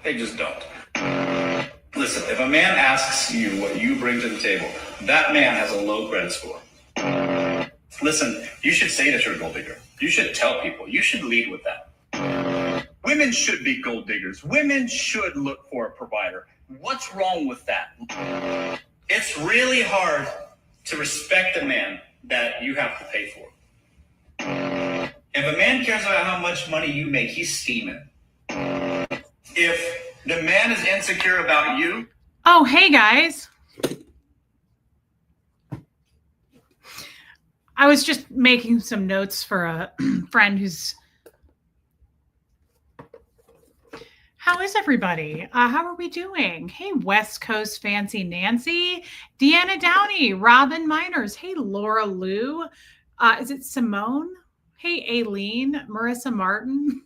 They just don't. Listen, if a man asks you what you bring to the table, that man has a low credit score. Listen, you should say that you're a gold digger. You should tell people. You should lead with that. Women should be gold diggers. Women should look for a provider. What's wrong with that? It's really hard to respect a man that you have to pay for. If a man cares about how much money you make, he's scheming. If the man is insecure about you. Oh, hey guys. I was just making some notes for a friend who's. How is everybody? How are we doing? Hey, West Coast Fancy Nancy, Deanna Downey, Robin Miners. Hey, Laura Lou. Is it Simone? Hey, Aileen, Marissa Martin.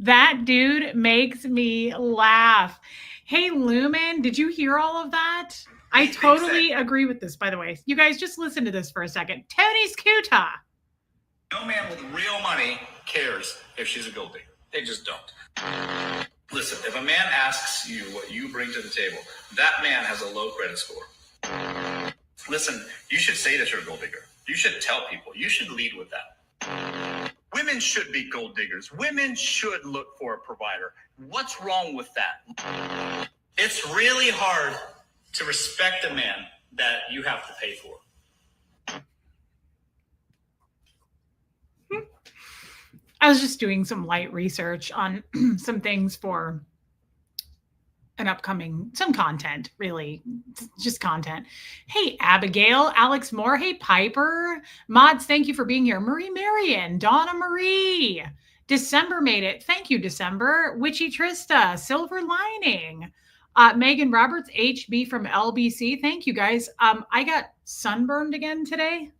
That dude makes me laugh. Hey, Lumen, did you hear all of that? I totally agree with this, by the way. You guys just listen to this for a second. Tony Scuta. No man with real money cares if she's a gold digger. They just don't. Listen, if a man asks you what you bring to the table, that man has a low credit score. Listen, you should say that you're a gold digger. You should tell people. You should lead with that. Women should be gold diggers. Women should look for a provider. What's wrong with that? It's really hard to respect a man that you have to pay for. I was just doing some light research on some things for an upcoming, some content, really, just content. Hey, Abigail, Alex Moore. Hey, Piper. Mods, thank you for being here. Marie Marion, Donna Marie. December made it. Thank you, December. Witchy Trista, Silver Lining. Megan Roberts, HB from LBC. Thank you, guys. I got sunburned again today,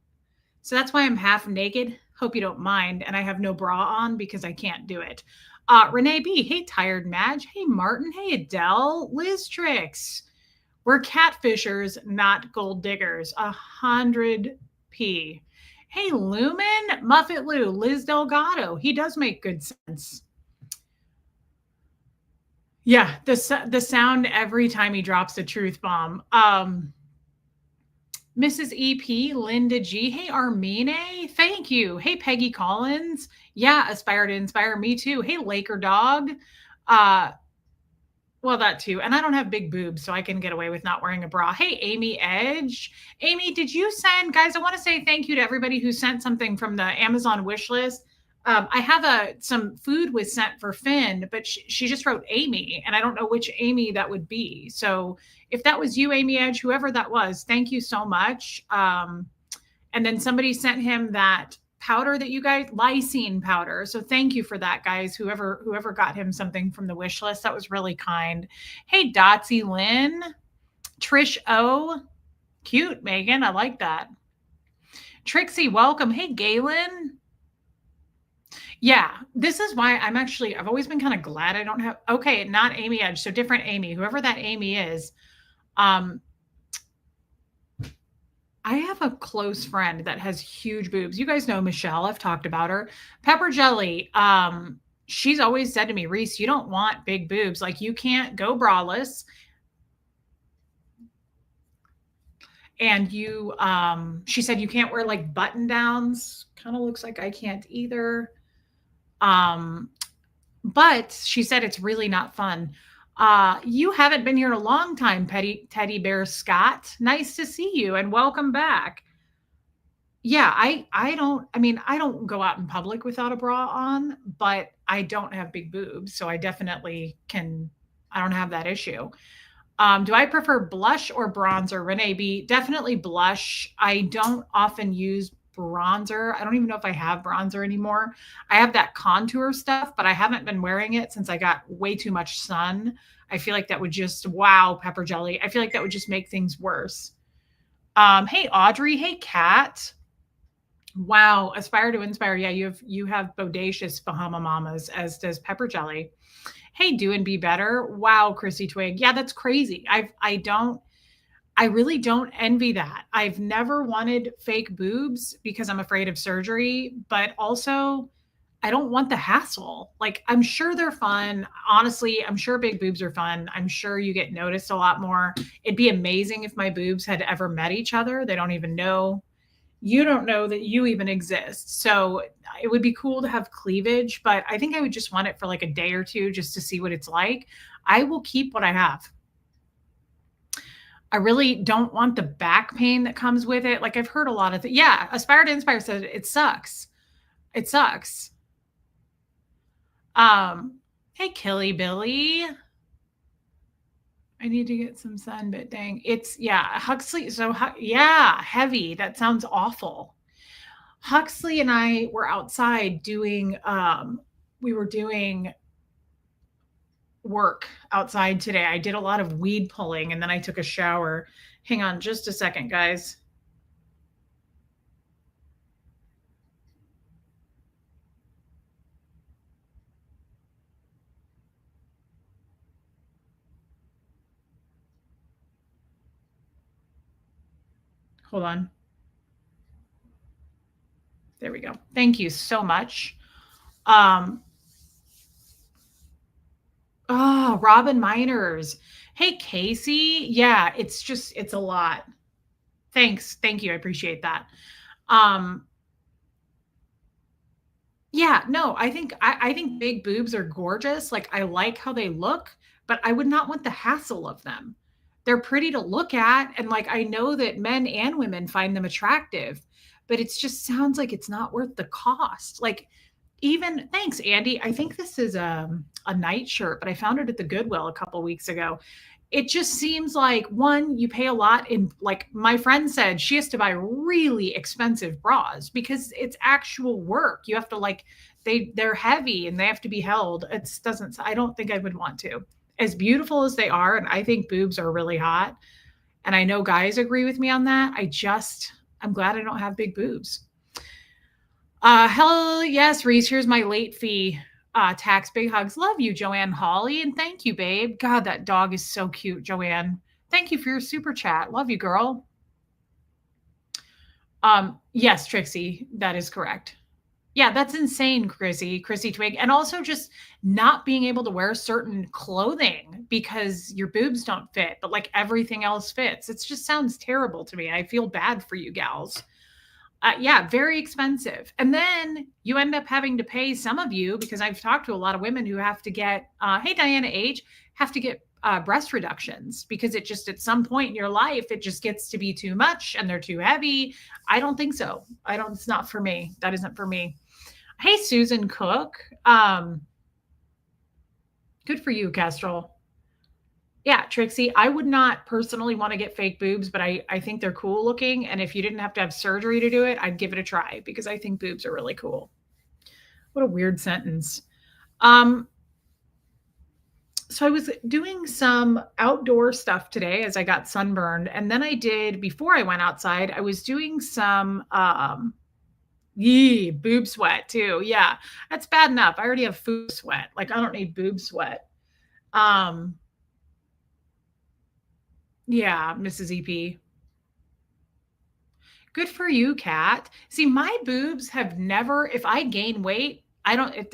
so that's why I'm half naked. Hope you don't mind. And I have no bra on because I can't do it. Renee B. Hey, Tired Madge. Hey, Martin. Hey, Adele. Liz Tricks. We're catfishers, not gold diggers. 100p. Hey, Lumen. Muffet Lou. Liz Delgado. He does make good sense. Yeah, the sound every time he drops a truth bomb. Mrs. EP, Linda G. Hey, Armine. Thank you. Hey, Peggy Collins. Yeah, aspire to inspire me too. Hey, Laker Dog. Well, that too. And I don't have big boobs, so I can get away with not wearing a bra. Hey, Amy Edge. Amy, did you send, guys, I want to say thank you to everybody who sent something from the Amazon wish list. I have some food was sent for Finn, but she just wrote Amy, and I don't know which Amy that would be. So if that was you, Amy Edge, whoever that was, thank you so much. And then somebody sent him that powder that you guys, lysine powder. So thank you for that, guys. Whoever got him something from the wish list, that was really kind. Hey, Dotsy Lynn, Trish O, cute, Megan. I like that. Trixie, welcome. Hey, Galen. Yeah, this is why I've always been kind of glad I don't have, okay, not Amy Edge, so different Amy, whoever that Amy is. I have a close friend that has huge boobs. You guys know Michelle, I've talked about her. Pepper Jelly, she's always said to me, Reese, you don't want big boobs. Like, you can't go braless. And she said you can't wear like button downs. Kind of looks like I can't either. But she said it's really not fun. You haven't been here in a long time, Teddy Bear Scott. Nice to see you and welcome back. Yeah, I don't go out in public without a bra on, but I don't have big boobs, so I definitely I don't have that issue. Do I prefer blush or bronzer? Renee B, definitely blush. I don't often use bronzer. I don't even know if I have bronzer anymore. I have that contour stuff, but I haven't been wearing it since I got way too much sun. I feel like that would just, wow, Pepper Jelly. I feel like that would just make things worse. Hey, Audrey. Hey, Kat. Wow. Aspire to inspire. Yeah, you have bodacious Bahama Mamas, as does Pepper Jelly. Hey, do and be better. Wow, Chrissy Twig. Yeah, that's crazy. I really don't envy that. I've never wanted fake boobs because I'm afraid of surgery, but also I don't want the hassle. Like, I'm sure they're fun. Honestly, I'm sure big boobs are fun. I'm sure you get noticed a lot more. It'd be amazing if my boobs had ever met each other. They don't even know. You don't know that you even exist. So it would be cool to have cleavage, but I think I would just want it for like a day or two just to see what it's like. I will keep what I have. I really don't want the back pain that comes with it. Like I've heard a lot of yeah, Aspire to Inspire said it sucks. It sucks. Hey Killy Billy. I need to get some sun, but dang, it's yeah, Huxley. So yeah, heavy. That sounds awful. Huxley and I were outside doing we were doing work outside today. I did a lot of weed pulling and then I took a shower. Hang on just a second, guys. Hold on. There we go. Thank you so much. Oh, Robin Miners. Hey, Casey. Yeah, it's a lot. Thanks. Thank you. I appreciate that. Um, yeah, no, I think big boobs are gorgeous. Like I like how they look, but I would not want the hassle of them. They're pretty to look at, and like I know that men and women find them attractive, but it just sounds like it's not worth the cost. Like even thanks, Andy. I think this is a night shirt, but I found it at the Goodwill a couple weeks ago. It just seems like one, you pay a lot in like my friend said she has to buy really expensive bras because it's actual work. You have to like they're heavy and they have to be held. It doesn't I don't think I would want to. As beautiful as they are, and I think boobs are really hot. And I know guys agree with me on that. I'm glad I don't have big boobs. Hell yes, Reese. Here's my late fee. Tax big hugs. Love you, Joanne Hawley, and thank you, babe. God, that dog is so cute, Joanne. Thank you for your super chat. Love you, girl. Yes, Trixie, that is correct. Yeah, that's insane, Chrissy Twig. And also just not being able to wear certain clothing because your boobs don't fit, but like everything else fits. It just sounds terrible to me. I feel bad for you gals. Yeah, very expensive. And then you end up having to pay some of you because I've talked to a lot of women who have to get, hey, Diana H, have to get breast reductions because it just at some point in your life, it just gets to be too much and they're too heavy. I don't think so. It's not for me. That isn't for me. Hey, Susan Cook. Good for you, Kestrel. Yeah, Trixie, I would not personally want to get fake boobs, but I think they're cool looking. And if you didn't have to have surgery to do it, I'd give it a try because I think boobs are really cool. What a weird sentence. So I was doing some outdoor stuff today as I got sunburned. And then before I went outside, I was doing some boob sweat too. Yeah, that's bad enough. I already have food sweat. Like I don't need boob sweat. Yeah, Mrs. EP. Good for you, Kat. See, my boobs have never, if I gain weight,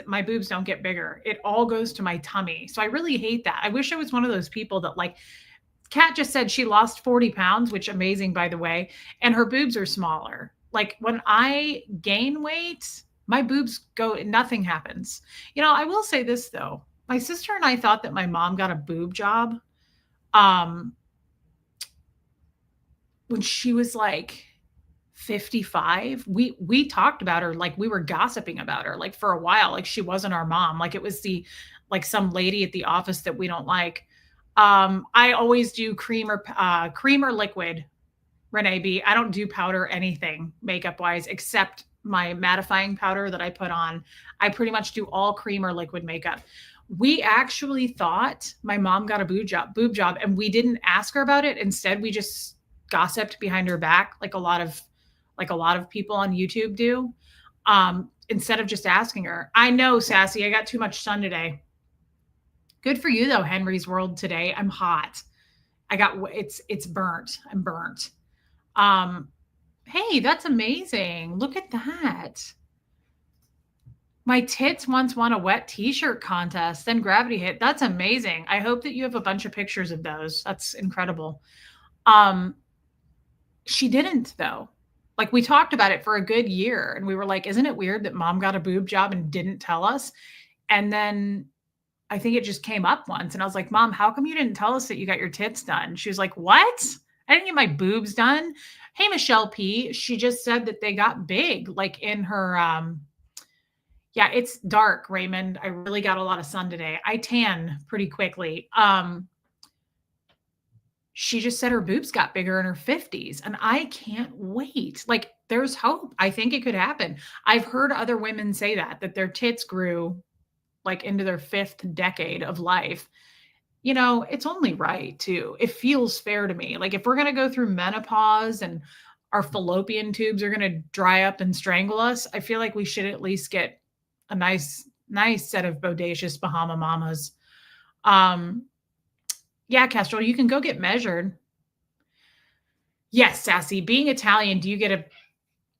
my boobs don't get bigger. It all goes to my tummy. So I really hate that. I wish I was one of those people that like, Kat just said she lost 40 pounds, which amazing, by the way, and her boobs are smaller. Like when I gain weight, my boobs nothing happens. I will say this though. My sister and I thought that my mom got a boob job. When she was like 55, we talked about her, like we were gossiping about her like for a while, like she wasn't our mom, like it was like some lady at the office that we don't like. I always do cream or liquid, Renee B. I don't do powder anything makeup wise except my mattifying powder that I put on. I pretty much do all cream or liquid makeup. We actually thought my mom got a boob job and we didn't ask her about it. Instead, we just gossiped behind her back like a lot of people on YouTube do. Instead of just asking her. I know, Sassy, I got too much sun today. Good for you though, Henry's World today. I'm hot. It's burnt. I'm burnt. Hey, that's amazing. Look at that. My tits once won a wet t-shirt contest, then gravity hit. That's amazing. I hope that you have a bunch of pictures of those. That's incredible. She didn't though. Like we talked about it for a good year and we were like, isn't it weird that mom got a boob job and didn't tell us? And then I think it just came up once and I was like, Mom, how come you didn't tell us that you got your tits done? She was like, what? I didn't get my boobs done. Hey, Michelle P. She just said that they got big, like in her, yeah, it's dark, Raymond. I really got a lot of sun today. I tan pretty quickly. She just said her boobs got bigger in her 50s and I can't wait. Like there's hope. I think it could happen. I've heard other women say that their tits grew like into their 5th decade of life. You know, it's only right too. It feels fair to me. Like if we're going to go through menopause and our fallopian tubes are going to dry up and strangle us, I feel like we should at least get a nice set of bodacious Bahama mamas. Yeah, Kestrel, you can go get measured. Yes, Sassy. Being Italian, do you get a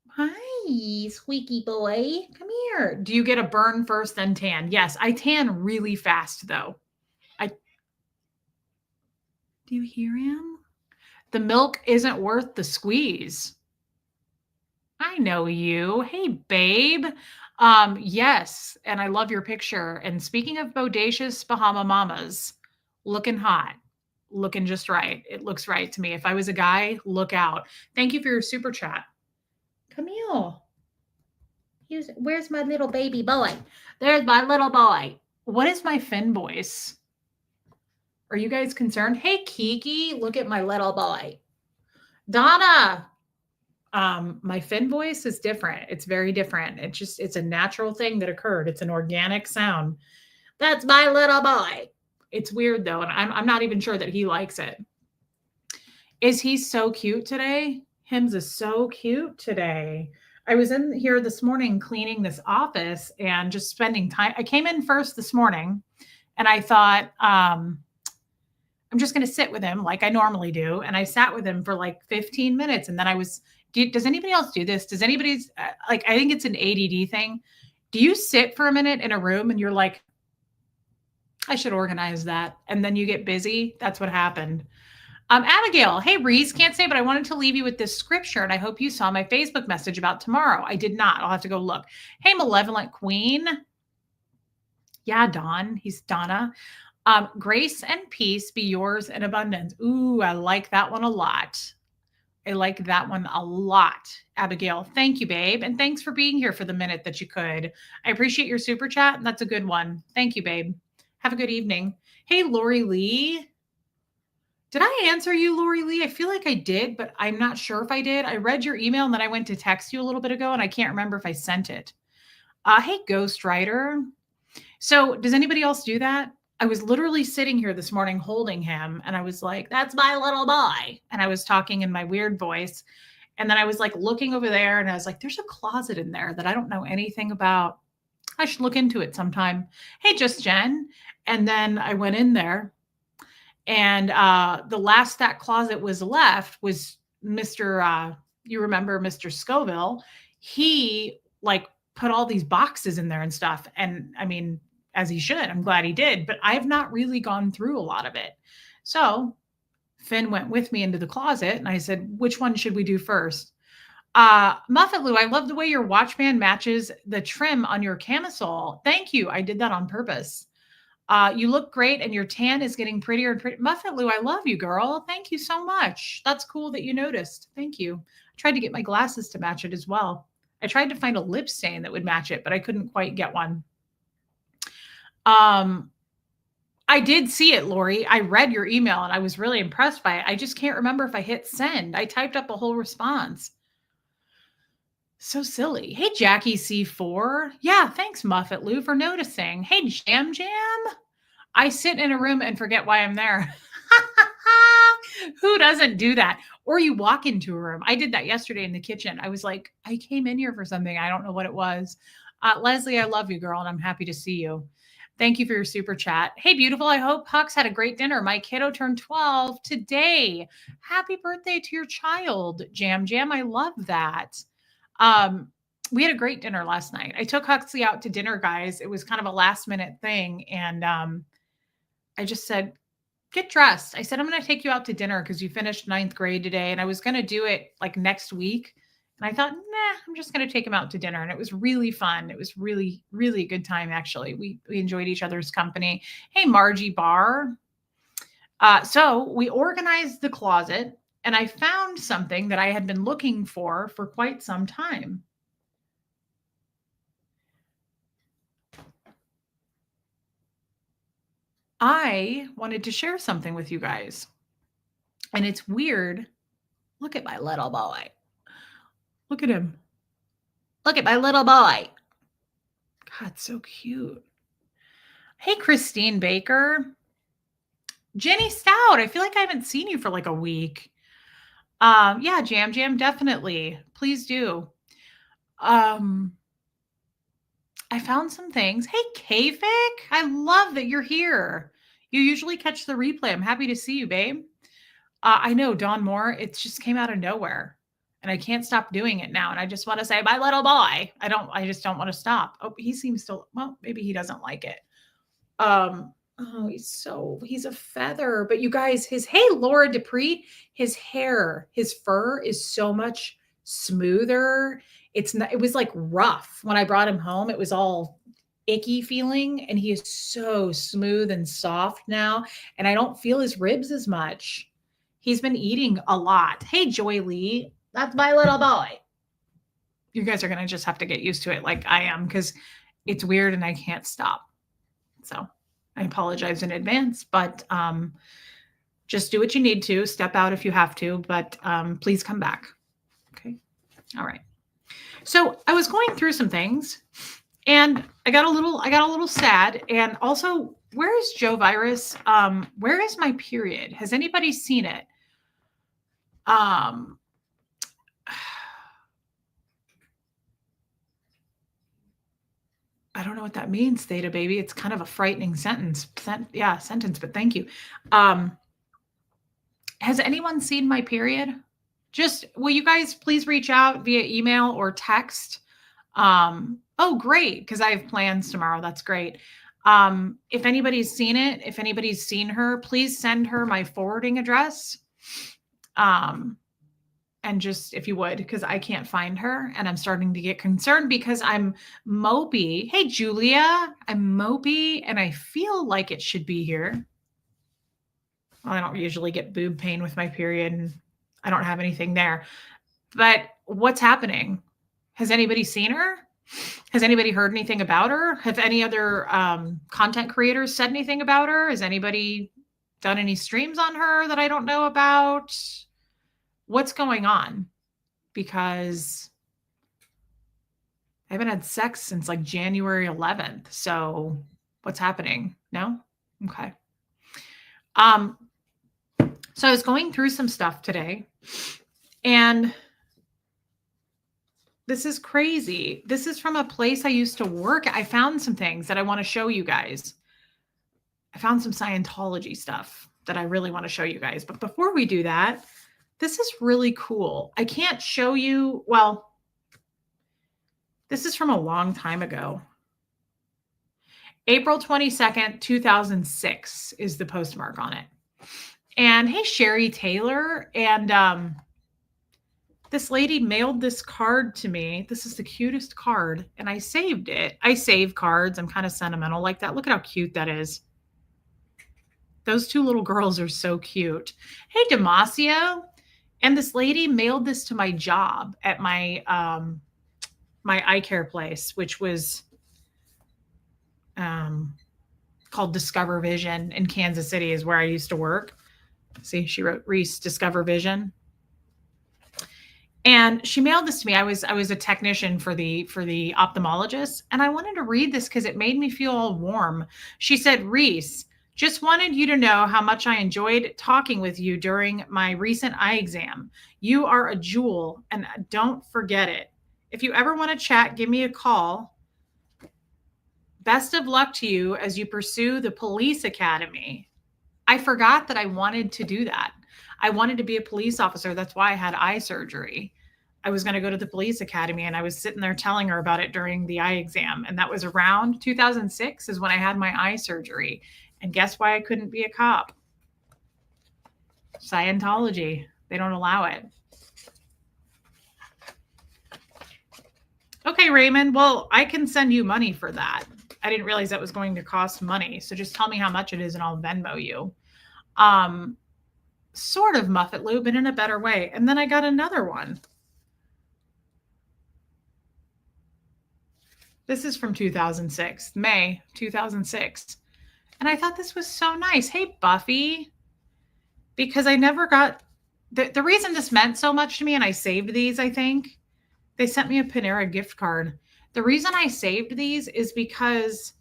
hi, squeaky boy? Come here. Do you get a burn first, then tan? Yes, I tan really fast though. Do you hear him? The milk isn't worth the squeeze. I know you. Hey, babe. Yes, and I love your picture. And speaking of bodacious Bahama mamas, looking hot, looking just right. It looks right to me. If I was a guy, look out. Thank you for your super chat. Camille. Where's my little baby boy? There's my little boy. What is my Finn voice? Are you guys concerned? Hey, Kiki, look at my little boy. Donna. My Finn voice is different. It's very different. It's a natural thing that occurred. It's an organic sound. That's my little boy. It's weird though, and I'm not even sure that he likes it. Is he so cute today? Hims is so cute today. I was in here this morning cleaning this office and just spending time. I came in first this morning and I thought, I'm just going to sit with him like I normally do. And I sat with him for like 15 minutes. And then does anybody else do this? Does anybody's I think it's an ADD thing. Do you sit for a minute in a room and you're like, I should organize that. And then you get busy. That's what happened. Abigail, hey, Reese, can't say, but I wanted to leave you with this scripture. And I hope you saw my Facebook message about tomorrow. I did not. I'll have to go look. Hey, Malevolent Queen. Yeah, Don. He's Donna. Grace and peace be yours in abundance. Ooh, I like that one a lot. I like that one a lot. Abigail, thank you, babe. And thanks for being here for the minute that you could. I appreciate your super chat. And that's a good one. Thank you, babe. Have a good evening. Hey, Lori Lee. Did I answer you, Lori Lee? I feel like I did, but I'm not sure if I did. I read your email and then I went to text you a little bit ago and I can't remember if I sent it. Hey, Ghost Rider. So does anybody else do that? I was literally sitting here this morning holding him and I was like, that's my little boy. And I was talking in my weird voice. And then I was like looking over there and I was like, there's a closet in there that I don't know anything about. I should look into it sometime. Hey, Just Jen. And then I went in there and the last that closet was left was Mr. You remember Mr. Scoville. He like put all these boxes in there and stuff. And I mean, as he should. I'm glad he did, but I've not really gone through a lot of it. So Finn went with me into the closet and I said, which one should we do first? Muffet Lou, I love the way your watch band matches the trim on your camisole. Thank you. I did that on purpose. You look great and your tan is getting prettier and prettier. Muffet Lou, I love you, girl. Thank you so much. That's cool that you noticed. Thank you. I tried to get my glasses to match it as well. I tried to find a lip stain that would match it, but I couldn't quite get one. I did see it, Lori. I read your email and I was really impressed by it. I just can't remember if I hit send. I typed up a whole response. So silly. Hey, Jackie C4. Yeah, thanks, Muffet Lou, for noticing. Hey, Jam Jam. I sit in a room and forget why I'm there. Who doesn't do that? Or you walk into a room. I did that yesterday in the kitchen. I was like, I came in here for something. I don't know what it was. Leslie, I love you, girl, and I'm happy to see you. Thank you for your super chat. Hey, beautiful. I hope Hux had a great dinner. My kiddo turned 12 today. Happy birthday to your child, Jam Jam. I love that. we had a great dinner last night. I took Huxley out to dinner, guys. It was kind of a last minute thing. And I just said, get dressed. I said, I'm going to take you out to dinner because you finished ninth grade today. And I was going to do it like next week. And I thought, nah, I'm just going to take him out to dinner. And it was really fun. It was really, really a good time, actually. We enjoyed each other's company. Hey, Margie Barr. So we organized the closet and I found something that I had been looking for quite some time. I wanted to share something with you guys. And it's weird. Look at my little boy. Look at him. Look at my little boy. God, so cute. Hey, Christine Baker. Jenny Stout. I feel like I haven't seen you for like a week. Yeah, Jam, definitely. Please do. I found some things. Hey, K-Fic. I love that you're here. You usually catch the replay. I'm happy to see you, babe. I know, Dawn Moore, it just came out of nowhere. And I can't stop doing it now. And I just want to say, my little boy. I just don't want to stop. Oh, he seems to, well, maybe he doesn't like it. Oh, he's a feather. But you guys, hey, Laura Dupree, his hair, his fur is so much smoother. It was like rough. When I brought him home, it was all icky feeling. And he is so smooth and soft now. And I don't feel his ribs as much. He's been eating a lot. Hey, Joy Lee, that's my little boy. You guys are going to just have to get used to it like I am because it's weird and I can't stop. So I apologize in advance, but just do what you need to. Step out if you have to, but please come back. Okay. All right. So I was going through some things and I got a little sad. And also, where is Joe Virus? Where is my period? Has anybody seen it? I don't know what that means, Theta baby. It's kind of a frightening sentence. Sentence, but thank you. Has anyone seen my period? Will you guys please reach out via email or text? Oh, great, because I have plans tomorrow. That's great. If anybody's seen it, if anybody's seen her, please send her my forwarding address. And just, if you would, because I can't find her and I'm starting to get concerned because I'm mopey. Hey, Julia, I'm mopey and I feel like it should be here. Well, I don't usually get boob pain with my period and I don't have anything there. But what's happening? Has anybody seen her? Has anybody heard anything about her? Have any other content creators said anything about her? Has anybody done any streams on her that I don't know about? What's going on? Because I haven't had sex since like January 11th. So what's happening? No? Okay. So I was going through some stuff today and this is crazy. This is from a place I used to work. I found some things that I want to show you guys. I found some Scientology stuff that I really want to show you guys. But before we do that, this is really cool. I can't show you. Well, this is from a long time ago. April 22nd, 2006 is the postmark on it. And hey, Sherry Taylor. And this lady mailed this card to me. This is the cutest card. And I saved it. I save cards. I'm kind of sentimental like that. Look at how cute that is. Those two little girls are so cute. Hey, Damasio. And this lady mailed this to my job at my my eye care place, which was called Discover Vision in Kansas City is where I used to work. See, she wrote Reese, Discover Vision. And she mailed this to me. I was a technician for the ophthalmologist. And I wanted to read this because it made me feel all warm. She said, Reese, just wanted you to know how much I enjoyed talking with you during my recent eye exam. You are a jewel and don't forget it. If you ever want to chat, give me a call. Best of luck to you as you pursue the police academy. I forgot that I wanted to do that. I wanted to be a police officer. That's why I had eye surgery. I was going to go to the police academy, and I was sitting there telling her about it during the eye exam. And that was around 2006 is when I had my eye surgery. And guess why I couldn't be a cop? Scientology. They don't allow it. Okay, Raymond. Well, I can send you money for that. I didn't realize that was going to cost money. So just tell me how much it is and I'll Venmo you. Sort of Muffet Lou, but in a better way. And then I got another one. This is from 2006, May 2006. And I thought this was so nice. Hey, Buffy. Because I never got, the reason this meant so much to me, and I saved these, I think, they sent me a Panera gift card. The reason I saved these is because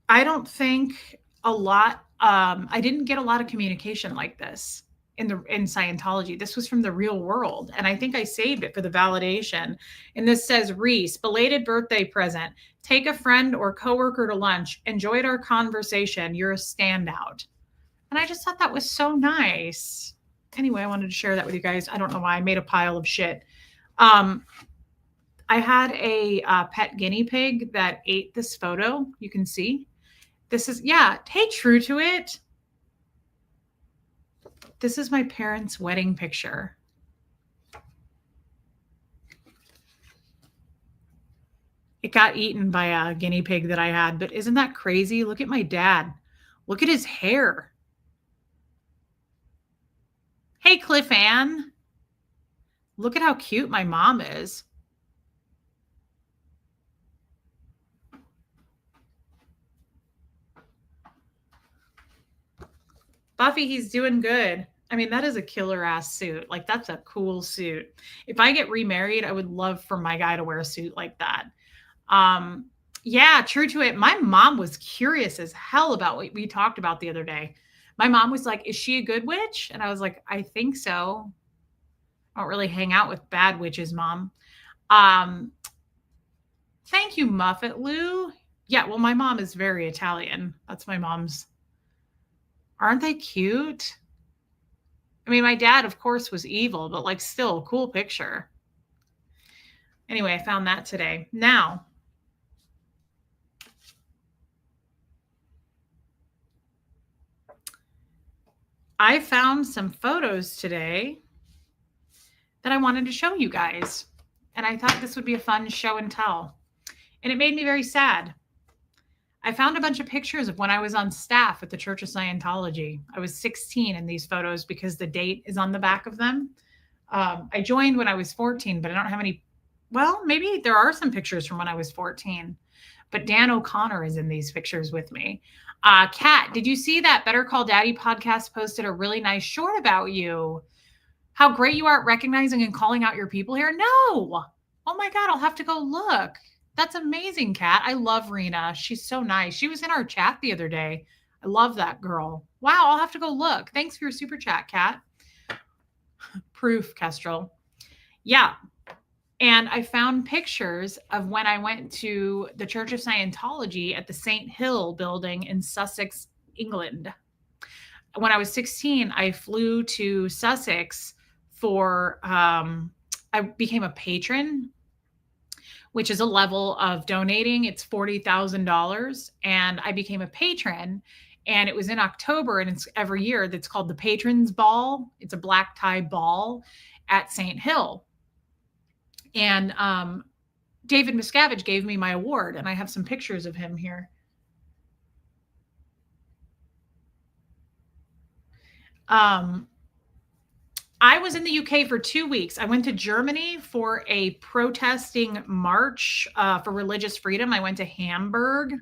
I don't think I didn't get a lot of communication like this in Scientology. This was from the real world. And I think I saved it for the validation. And this says, Reese, belated birthday present. Take a friend or coworker to lunch. Enjoyed our conversation. You're a standout. And I just thought that was so nice. Anyway, I wanted to share that with you guys. I don't know why I made a pile of shit. I had a pet guinea pig that ate this photo. You can see. This is, yeah, hey, true to it. This is my parents' wedding picture. It got eaten by a guinea pig that I had, but isn't that crazy? Look at my dad. Look at his hair. Hey, Cliff Ann. Look at how cute my mom is. Buffy, he's doing good. I mean, that is a killer ass suit. Like, that's a cool suit. If I get remarried, I would love for my guy to wear a suit like that. Yeah, true to it. My mom was curious as hell about what we talked about the other day. My mom was like, is she a good witch? And I was like, I think so. I don't really hang out with bad witches, Mom. Thank you, Muffet Lou. Yeah, well, my mom is very Italian. That's my mom's. Aren't they cute? I mean, my dad, of course, was evil, but like still a cool picture. Anyway, I found that today. Now, I found some photos today that I wanted to show you guys. And I thought this would be a fun show and tell. And it made me very sad. I found a bunch of pictures of when I was on staff at the Church of Scientology. I was 16 in these photos because the date is on the back of them. I joined when I was 14, but I don't have any. Well, maybe there are some pictures from when I was 14. But Dan O'Connor is in these pictures with me. Kat, did you see that Better Call Daddy podcast posted a really nice short about you? How great you are at recognizing and calling out your people here? No. Oh my God, I'll have to go look. That's amazing, Kat. I love Rena. She's so nice. She was in our chat the other day. I love that girl. Wow, I'll have to go look. Thanks for your super chat, Kat. Proof, Kestrel. Yeah. And I found pictures of when I went to the Church of Scientology at the St. Hill building in Sussex, England. When I was 16, I flew to Sussex for, I became a patron, which is a level of donating. It's $40,000. And I became a patron. And it was in October, and it's every year. That's called the Patrons Ball. It's a black tie ball at St. Hill. And David Miscavige gave me my award, and I have some pictures of him here. I was in the UK for 2 weeks. I went to Germany for a protesting march for religious freedom. I went to Hamburg.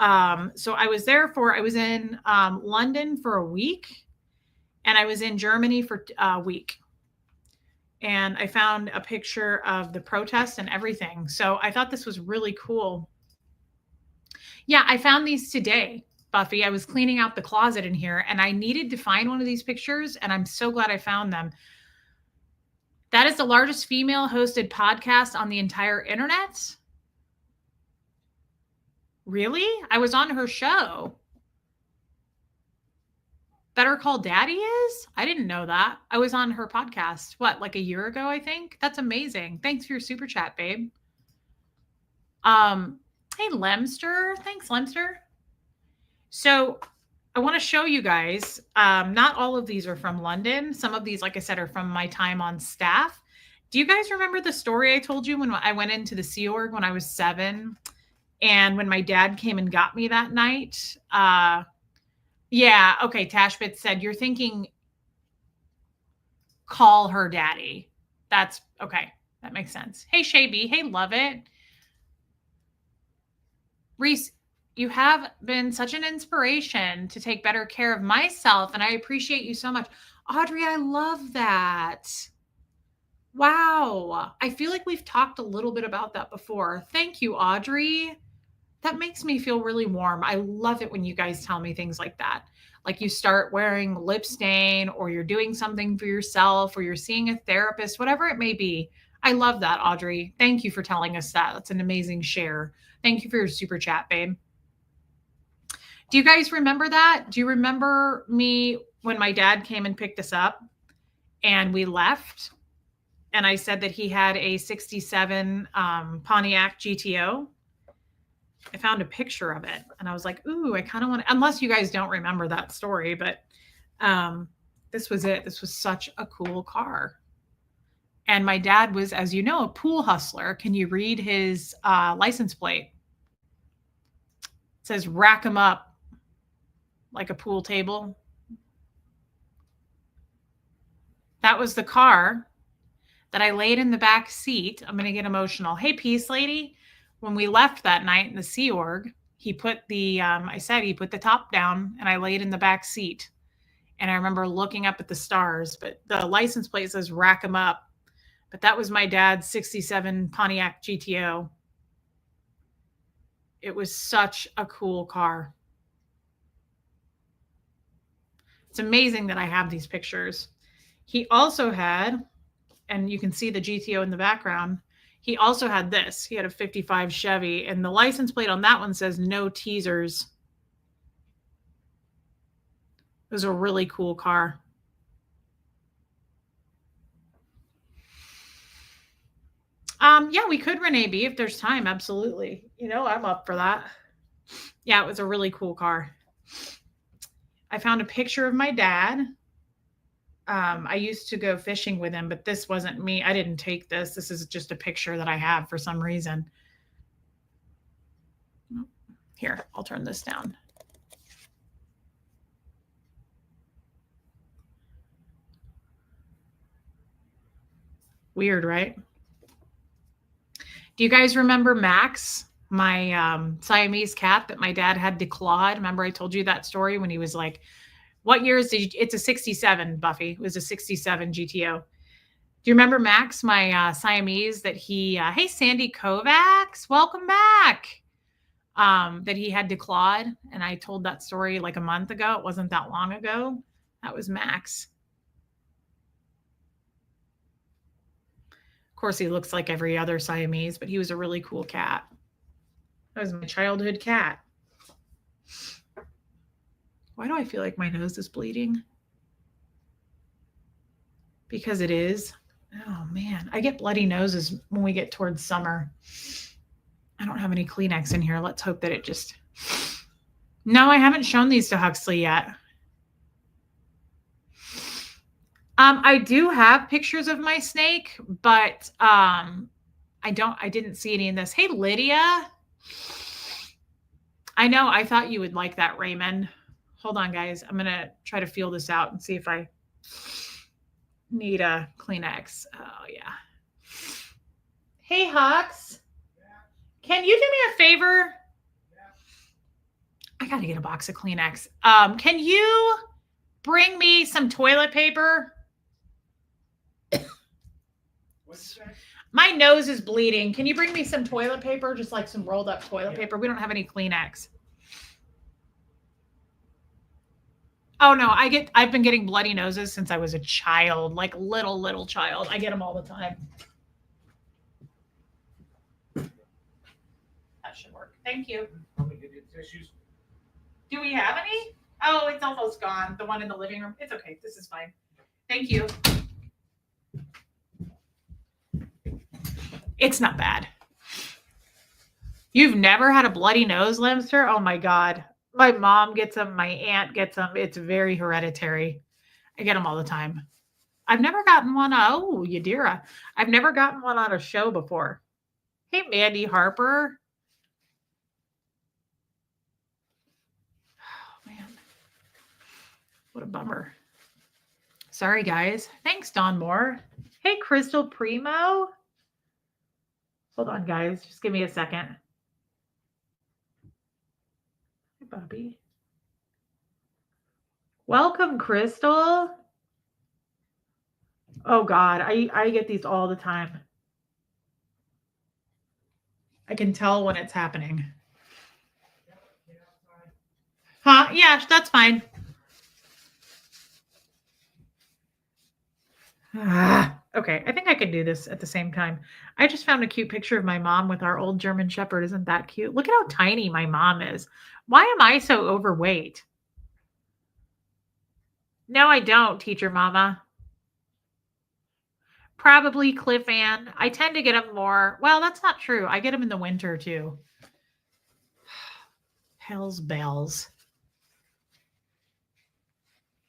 So I was in London for a week, and I was in Germany for a week. And I found a picture of the protest and everything. So I thought this was really cool. Yeah, I found these today, Buffy. I was cleaning out the closet in here, and I needed to find one of these pictures, and I'm so glad I found them. That is the largest female hosted podcast on the entire internet. Really? I was on her show. Better Call Daddy is? I didn't know that. I was on her podcast, like a year ago, I think? That's amazing. Thanks for your super chat, babe. Hey, Lemster. Thanks, Lemster. So I want to show you guys, not all of these are from London. Some of these, like I said, are from my time on staff. Do you guys remember the story I told you when I went into the Sea Org when I was 7? And when my dad came and got me that night? Yeah, okay, Tashbit said, you're thinking call her daddy. That's okay. That makes sense. Hey, Shaby. Hey, love it. Reese, you have been such an inspiration to take better care of myself, and I appreciate you so much. Audrey, I love that. Wow. I feel like we've talked a little bit about that before. Thank you, Audrey. That makes me feel really warm. I love it when you guys tell me things like that. Like you start wearing lip stain, or you're doing something for yourself, or you're seeing a therapist, whatever it may be. I love that, Audrey. Thank you for telling us that. That's an amazing share. Thank you for your super chat, babe. Do you guys remember that? Do you remember me when my dad came and picked us up and we left? And I said that he had a 67 Pontiac GTO. I found a picture of it and I was like, ooh, I kind of want to, unless you guys don't remember that story, but this was it. This was such a cool car. And my dad was, as you know, a pool hustler. Can you read his license plate? It says, rack 'em up like a pool table. That was the car that I laid in the back seat. I'm going to get emotional. Hey, Peace Lady. When we left that night in the Sea Org, he put the, I said he put the top down and I laid in the back seat. And I remember looking up at the stars, but the license plate says rack 'em up. But that was my dad's 67 Pontiac GTO. It was such a cool car. It's amazing that I have these pictures. He also had, and you can see the GTO in the background, he also had this. He had a 55 Chevy, and the license plate on that one says no teasers. It was a really cool car. Yeah, we could Renee B if there's time. Absolutely. You know, I'm up for that. Yeah, it was a really cool car. I found a picture of my dad. I used to go fishing with him, but this wasn't me. I didn't take this. This is just a picture that I have for some reason. Here, I'll turn this down. Weird, right? Do you guys remember Max, my Siamese cat that my dad had declawed? Remember I told you that story when he was like, what years did you, it's a 67, Buffy. It was a 67 GTO. Do you remember Max, my Siamese that he, hey, Sandy Kovacs, welcome back, that he had declawed? And I told that story like a month ago. It wasn't that long ago. That was Max. Of course, he looks like every other Siamese, but he was a really cool cat. That was my childhood cat. Why do I feel like my nose is bleeding? Because it is. Oh, man. I get bloody noses when we get towards summer. I don't have any Kleenex in here. Let's hope that it just... No, I haven't shown these to Huxley yet. I do have pictures of my snake, but I didn't see any in this. Hey, Lydia. I know, I thought you would like that, Raymond. Hold on, guys. I'm going to try to feel this out and see if I need a Kleenex. Oh, yeah. Hey, Hux. Yeah. Can you do me a favor? Yeah. I got to get a box of Kleenex. Can you bring me some toilet paper? My nose is bleeding. Can you bring me some toilet paper? Just like some rolled up toilet paper. We don't have any Kleenex. Oh no, I've been getting bloody noses since I was a child, like little child. I get them all the time. That should work. Thank you. Let me get you tissues. Do we have any? Oh, it's almost gone. The one in the living room. It's okay. This is fine. Thank you. It's not bad. You've never had a bloody nose, Limster? Oh my God. My mom gets them. My aunt gets them. It's very hereditary. I get them all the time. I've never gotten one. Oh, Yadira. I've never gotten one on a show before. Hey, Mandy Harper. Oh, man. What a bummer. Sorry, guys. Thanks, Don Moore. Hey, Crystal Primo. Hold on, guys. Just give me a second. Hey, Bobby. Welcome, Crystal. Oh, God. I get these all the time. I can tell when it's happening. Huh? Yeah, that's fine. Okay, I think I can do this at the same time. I just found a cute picture of my mom with our old German Shepherd. Isn't that cute? Look at how tiny my mom is. Why am I so overweight? No, I don't, teacher mama. Probably Cliff Ann. I tend to get them more. Well, that's not true. I get them in the winter too. Hell's bells.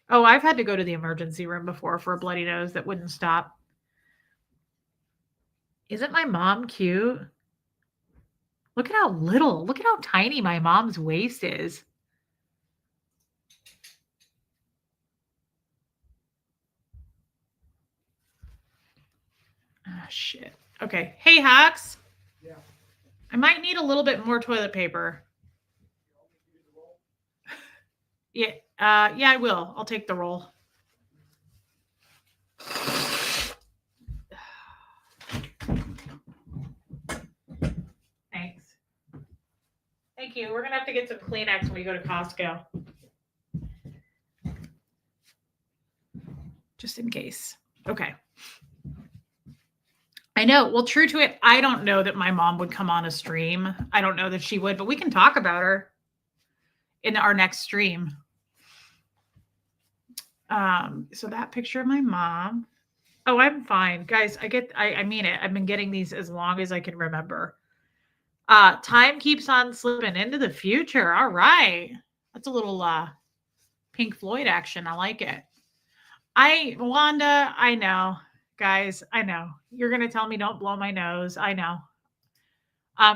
Oh, I've had to go to the emergency room before for a bloody nose that wouldn't stop. Isn't my mom cute? Look at how tiny my mom's waist is. Ah, shit. Okay. Hey, Hux. Yeah. I might need a little bit more toilet paper. Yeah. Yeah, I will. I'll take the roll. Thanks. Thank you. We're gonna have to get some Kleenex when we go to Costco. Just in case. Okay. I know. Well, true to it, I don't know that my mom would come on a stream. I don't know that she would, but we can talk about her in our next stream. So that picture of my mom. Oh, I'm fine. Guys, I mean it. I've been getting these as long as I can remember. Time keeps on slipping into the future. All right. That's a little Pink Floyd action. I like it. Wanda, I know. Guys, I know. You're gonna tell me don't blow my nose. I know.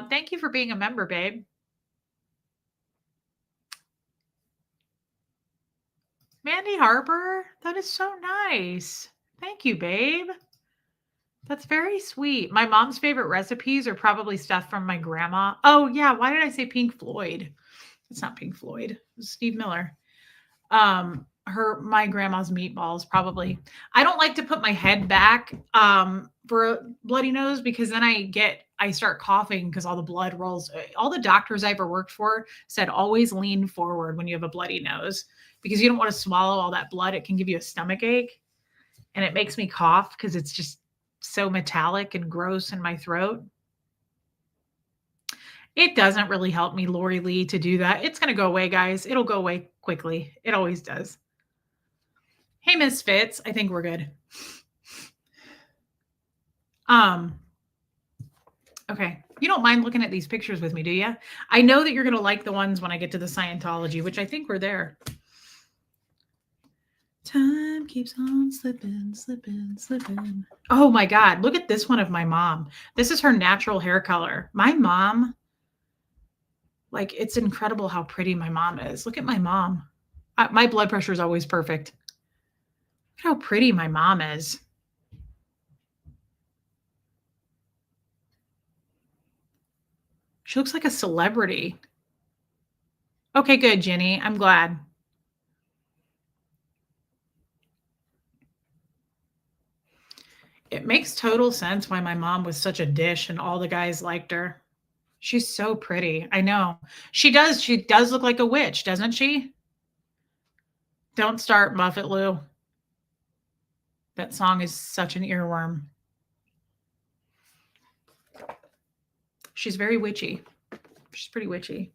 Thank you for being a member, babe. Mandy Harper, that is so nice. Thank you, babe. That's very sweet. My mom's favorite recipes are probably stuff from my grandma. Oh, yeah. Why did I say Pink Floyd? It's not Pink Floyd. It's Steve Miller. My grandma's meatballs, probably. I don't like to put my head back for a bloody nose because then I start coughing because all the blood rolls. All the doctors I ever worked for said always lean forward when you have a bloody nose because you don't want to swallow all that blood. It can give you a stomach ache. And it makes me cough because it's just so metallic and gross in my throat. It doesn't really help me, Lori Lee, to do that. It's going to go away, guys. It'll go away quickly. It always does. Hey, Misfits. I think we're good. Okay. You don't mind looking at these pictures with me, do you? I know that you're going to like the ones when I get to the Scientology, which I think we're there. Time keeps on slipping, slipping, slipping. Oh my God. Look at this one of my mom. This is her natural hair color. My mom, like, it's incredible how pretty my mom is. Look at my mom. My blood pressure is always perfect. Look how pretty my mom is. She looks like a celebrity. Okay, good, Jenny. I'm glad. It makes total sense why my mom was such a dish and all the guys liked her. She's so pretty. I know. She does. She does look like a witch, doesn't she? Don't start, Muffet Lou. That song is such an earworm. She's very witchy. She's pretty witchy.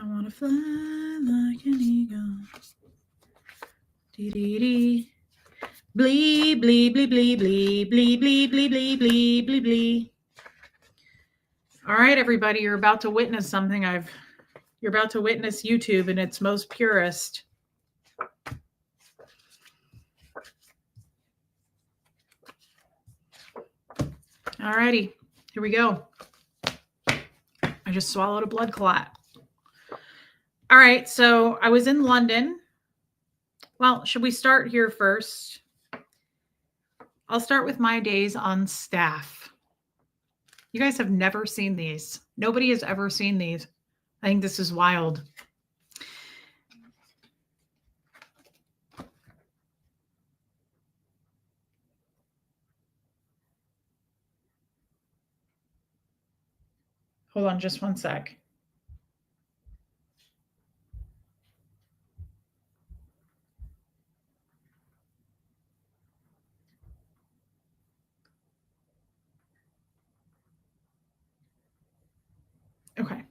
I want to fly like an eagle. Dee dee dee. Blee, blee, blee, blee, blee, blee, blee, blee, blee, blee, blee, blee. All right, everybody, you're about to witness something you're about to witness YouTube in its most purest. All righty, here we go. I just swallowed a blood clot. All right, so I was in London. Well, should we start here first? I'll start with my days on staff. You guys have never seen these. Nobody has ever seen these. I think this is wild. Hold on just one sec. Okay.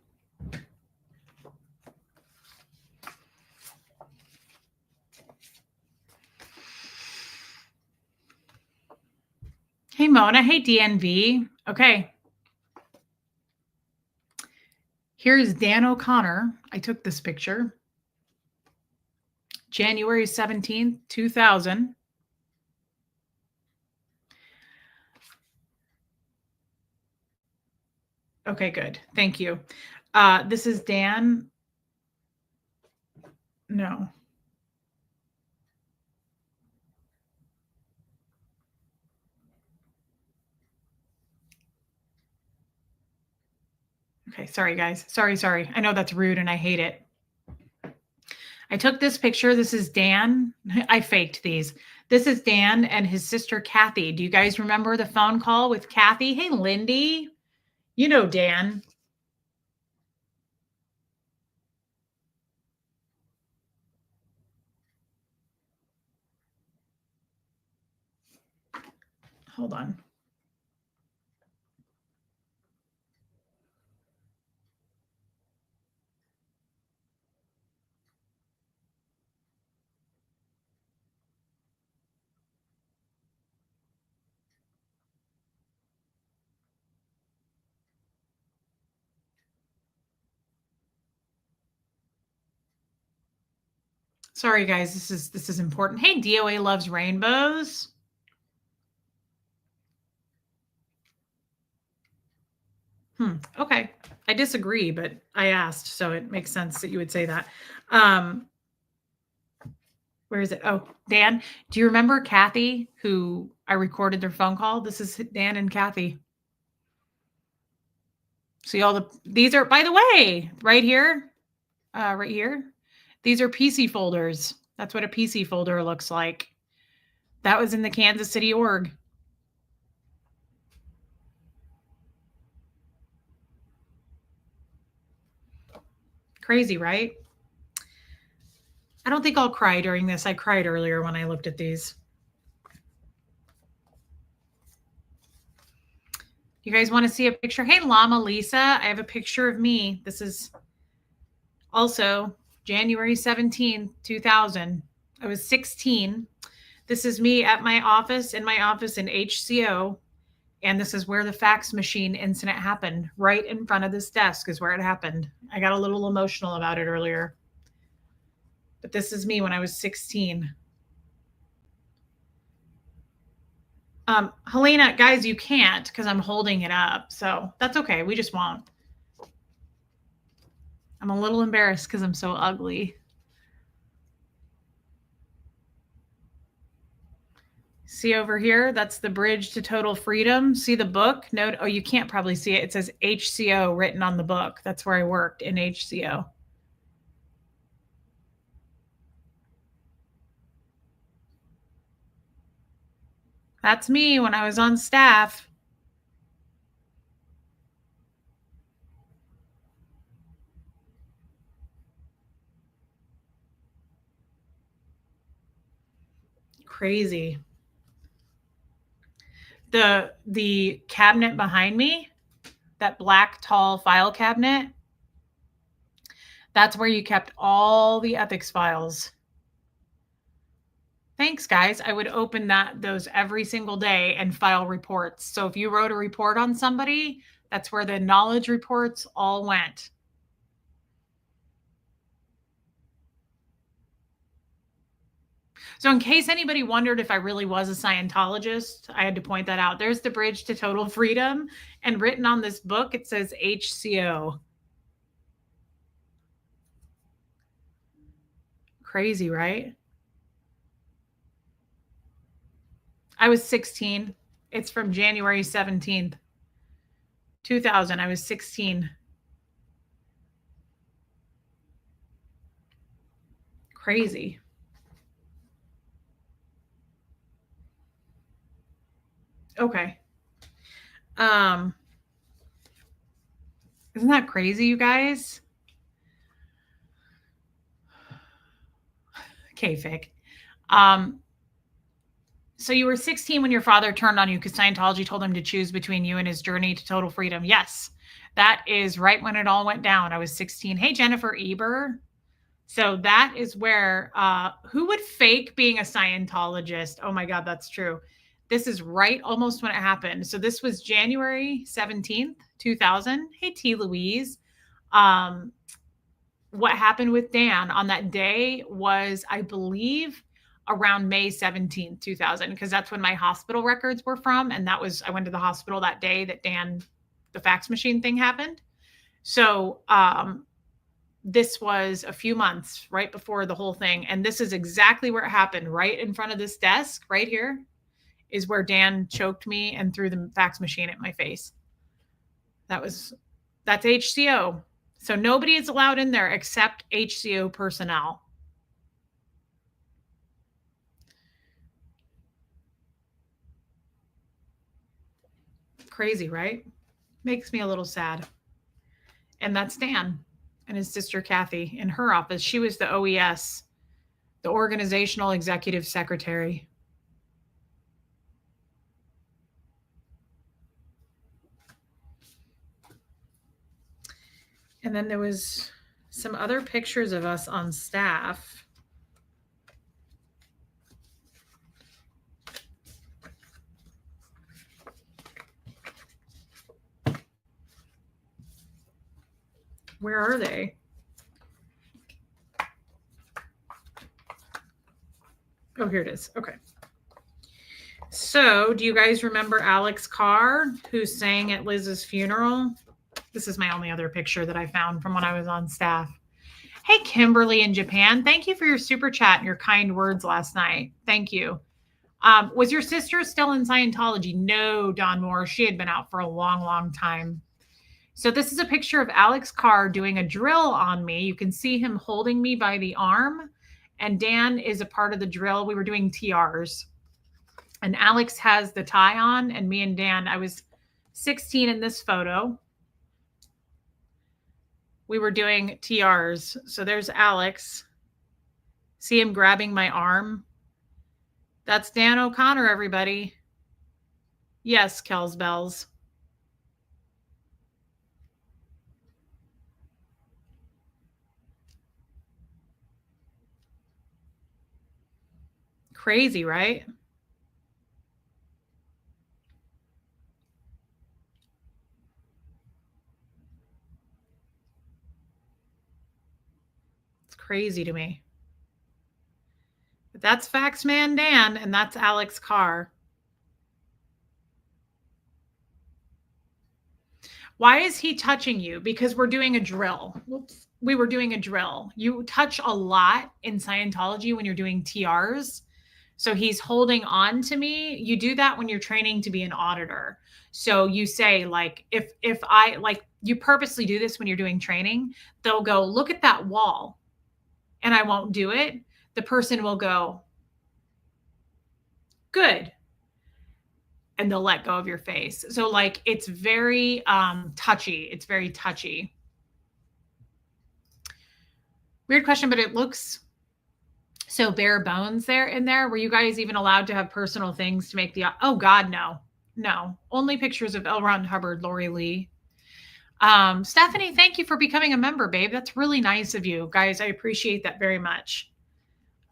Hey, Mona. Hey, DNV. Okay. Here's Dan O'Connor. I took this picture. January 17th, 2000. Okay, good. Thank you. This is Dan. No. Okay, sorry, guys. Sorry. I know that's rude and I hate it. I took this picture. This is Dan. I faked these. This is Dan and his sister, Kathy. Do you guys remember the phone call with Kathy? Hey, Lindy. You know Dan. Hold on. Sorry, guys. This is important. Hey, DOA loves rainbows. Okay. I disagree, but I asked, so it makes sense that you would say that. Where is it? Oh, Dan. Do you remember Kathy, who I recorded their phone call? This is Dan and Kathy. See these are, by the way, right here. These are PC folders. That's what a PC folder looks like. That was in the Kansas City org. Crazy, right? I don't think I'll cry during this. I cried earlier when I looked at these. You guys want to see a picture? Hey, Llama Lisa, I have a picture of me. This is also January 17th, 2000. I was 16. This is me at my office, in HCO. And this is where the fax machine incident happened. Right in front of this desk is where it happened. I got a little emotional about it earlier. But this is me when I was 16. Helena, guys, you can't because I'm holding it up. So that's okay. We just won't. I'm a little embarrassed because I'm so ugly. See over here? That's the bridge to total freedom. See the book? No, oh, you can't probably see it. It says HCO written on the book. That's where I worked, in HCO. That's me when I was on staff. Crazy. The cabinet behind me, that black tall file cabinet, That's where you kept all the ethics files. Thanks, guys. I would open those every single day and file reports. So if you wrote a report on somebody, that's where the knowledge reports all went. So in case anybody wondered if I really was a Scientologist, I had to point that out. There's the bridge to total freedom. And written on this book, it says HCO. Crazy, right? I was 16. It's from January 17th, 2000. I was 16. Crazy. Okay. Isn't that crazy, you guys? Okay, Fick. So you were 16 when your father turned on you because Scientology told him to choose between you and his journey to total freedom. Yes, that is right when it all went down. I was 16. Hey, Jennifer Eber. So that is where, who would fake being a Scientologist? Oh my God, that's true. This is right almost when it happened. So this was January 17th, 2000. Hey, T. Louise. What happened with Dan on that day was, I believe, around May 17th, 2000, because that's when my hospital records were from. And that was, I went to the hospital that day that Dan, the fax machine thing happened. So this was a few months right before the whole thing. And this is exactly where it happened. Right in front of this desk, right here, is where Dan choked me and threw the fax machine at my face. That's HCO. So nobody is allowed in there except HCO personnel. Crazy, right? Makes me a little sad. And that's Dan and his sister Kathy in her office. She was the OES, the Organizational Executive Secretary. And then there was some other pictures of us on staff. Where are they? Oh, here it is. Okay. So do you guys remember Alex Carr, who sang at Liz's funeral? This is my only other picture that I found from when I was on staff. Hey, Kimberly in Japan. Thank you for your super chat and your kind words last night. Thank you. Was your sister still in Scientology? No, Don Moore. She had been out for a long, long time. So this is a picture of Alex Carr doing a drill on me. You can see him holding me by the arm. And Dan is a part of the drill. We were doing TRs. And Alex has the tie on. And me and Dan, I was 16 in this photo. We were doing TRs. So there's Alex. See him grabbing my arm? That's Dan O'Connor, everybody. Yes, Kells Bells. Crazy, right? It's crazy to me. But that's Faxman Dan, and that's Alex Carr. Why is he touching you? Because we're doing a drill. Whoops. We were doing a drill. You touch a lot in Scientology when you're doing TRs. So he's holding on to me. You do that when you're training to be an auditor. So you say, like, if I, like, you purposely do this when you're doing training, they'll go, look at that wall. And I won't do it. The person will go, good. And they'll let go of your face. So like, it's very touchy. It's very touchy. Weird question, but it looks so bare bones there in there. Were you guys even allowed to have personal things to make the, oh God, no, no. Only pictures of L. Ron Hubbard, Lori Lee. Stephanie, thank you for becoming a member, babe. That's really nice of you guys. I appreciate that very much.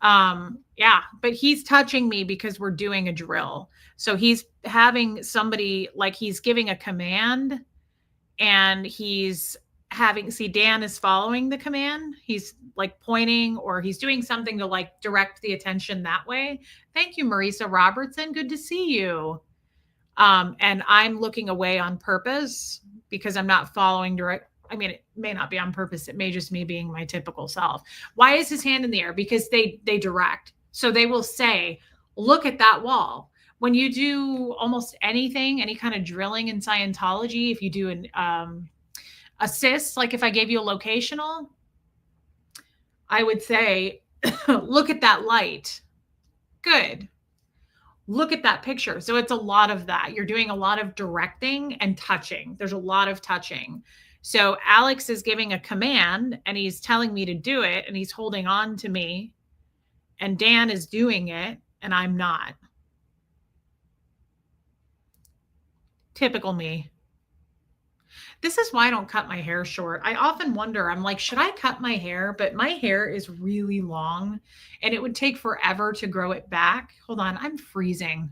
Yeah, but he's touching me because we're doing a drill. So he's having somebody, like, he's giving a command, and he's having, see, Dan is following the command. He's like pointing, or he's doing something to like direct the attention that way. Thank you, Marisa Robertson. Good to see you. And I'm looking away on purpose because I'm not following direct. I mean, it may not be on purpose. It may just me being my typical self. Why is his hand in the air? Because they direct. So they will say, look at that wall. When you do almost anything, any kind of drilling in Scientology, if you do an assist, like if I gave you a locational, I would say, look at that light. Good. Look at that picture. So it's a lot of that. You're doing a lot of directing and touching. There's a lot of touching. So Alex is giving a command and he's telling me to do it, and he's holding on to me, and Dan is doing it and I'm not. Typical me. This is why I don't cut my hair short. I often wonder, I'm like, should I cut my hair? But my hair is really long and it would take forever to grow it back. Hold on, I'm freezing.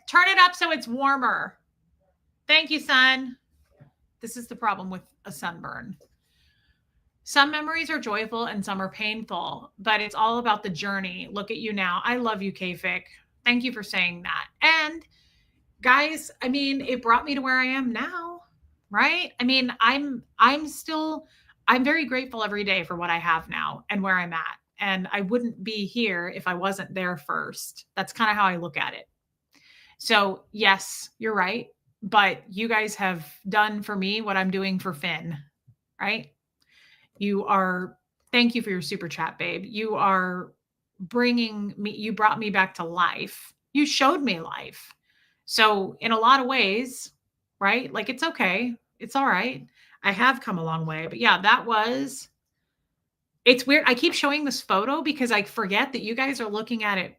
Turn it up so it's warmer. Thank you, son. This is the problem with a sunburn. Some memories are joyful and some are painful, but it's all about the journey. Look at you now. I love you, K-Fic. Thank you for saying that. And guys, I mean, it brought me to where I am now, right? I mean, I'm very grateful every day for what I have now and where I'm at. And I wouldn't be here if I wasn't there first. That's kind of how I look at it. So, yes, you're right. But you guys have done for me what I'm doing for Finn, right? Thank you for your super chat, babe. You are you brought me back to life. You showed me life. So, in a lot of ways, right? Like, it's okay. It's all right. I have come a long way. But yeah, it's weird. I keep showing this photo because I forget that you guys are looking at it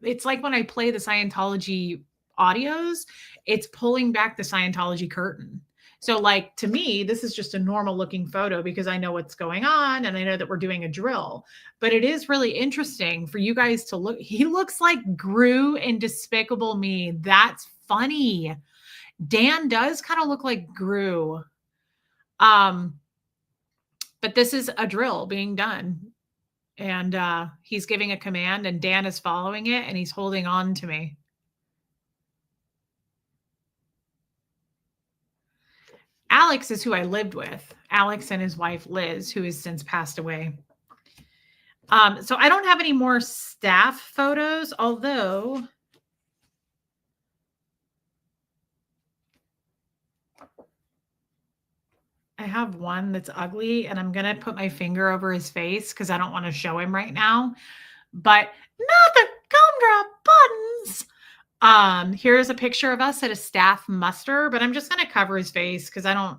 it's like when I play the Scientology audios, it's pulling back the Scientology curtain. So, like, to me, this is just a normal looking photo because I know what's going on and I know that we're doing a drill. But it is really interesting for you guys to look. He looks like Gru in Despicable Me. That's funny. Dan does kind of look like Gru. But this is a drill being done. And he's giving a command and Dan is following it and he's holding on to me. Alex is who I lived with. Alex and his wife, Liz, who has since passed away. So I don't have any more staff photos, although I have one that's ugly and I'm going to put my finger over his face because I don't want to show him right now. But not the gumdrop buttons. Here's a picture of us at a staff muster, but I'm just going to cover his face because I'm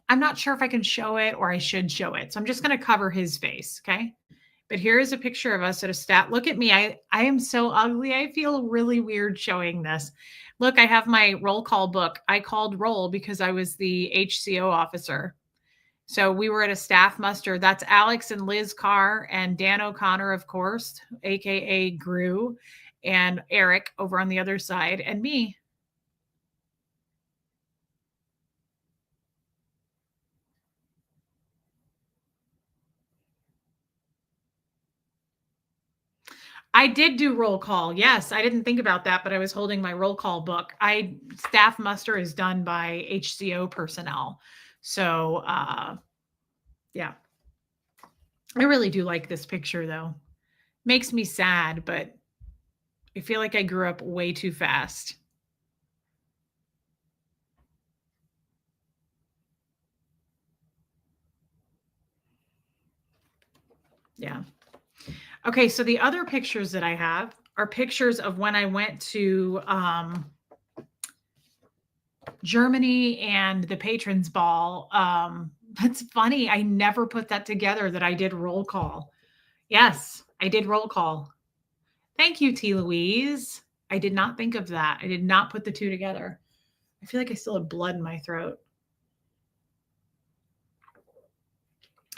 not sure if I can show it or I should show it. So I'm just going to cover his face. Okay. But here is a picture of us at a staff. Look at me. I am so ugly. I feel really weird showing this. Look, I have my roll call book. I called roll because I was the HCO officer. So we were at a staff muster. That's Alex and Liz Carr and Dan O'Connor, of course, AKA Gru, and Eric over on the other side, and me. I did do roll call. Yes, I didn't think about that, but I was holding my roll call book. Staff muster is done by HCO personnel. So, yeah. I really do like this picture, though. Makes me sad, but I feel like I grew up way too fast. Yeah. Okay, so the other pictures that I have are pictures of when I went to Germany and the patrons ball. That's funny. I never put that together that I did roll call. Yes, I did roll call. Thank you, T. Louise. I did not think of that. I did not put the two together. I feel like I still have blood in my throat.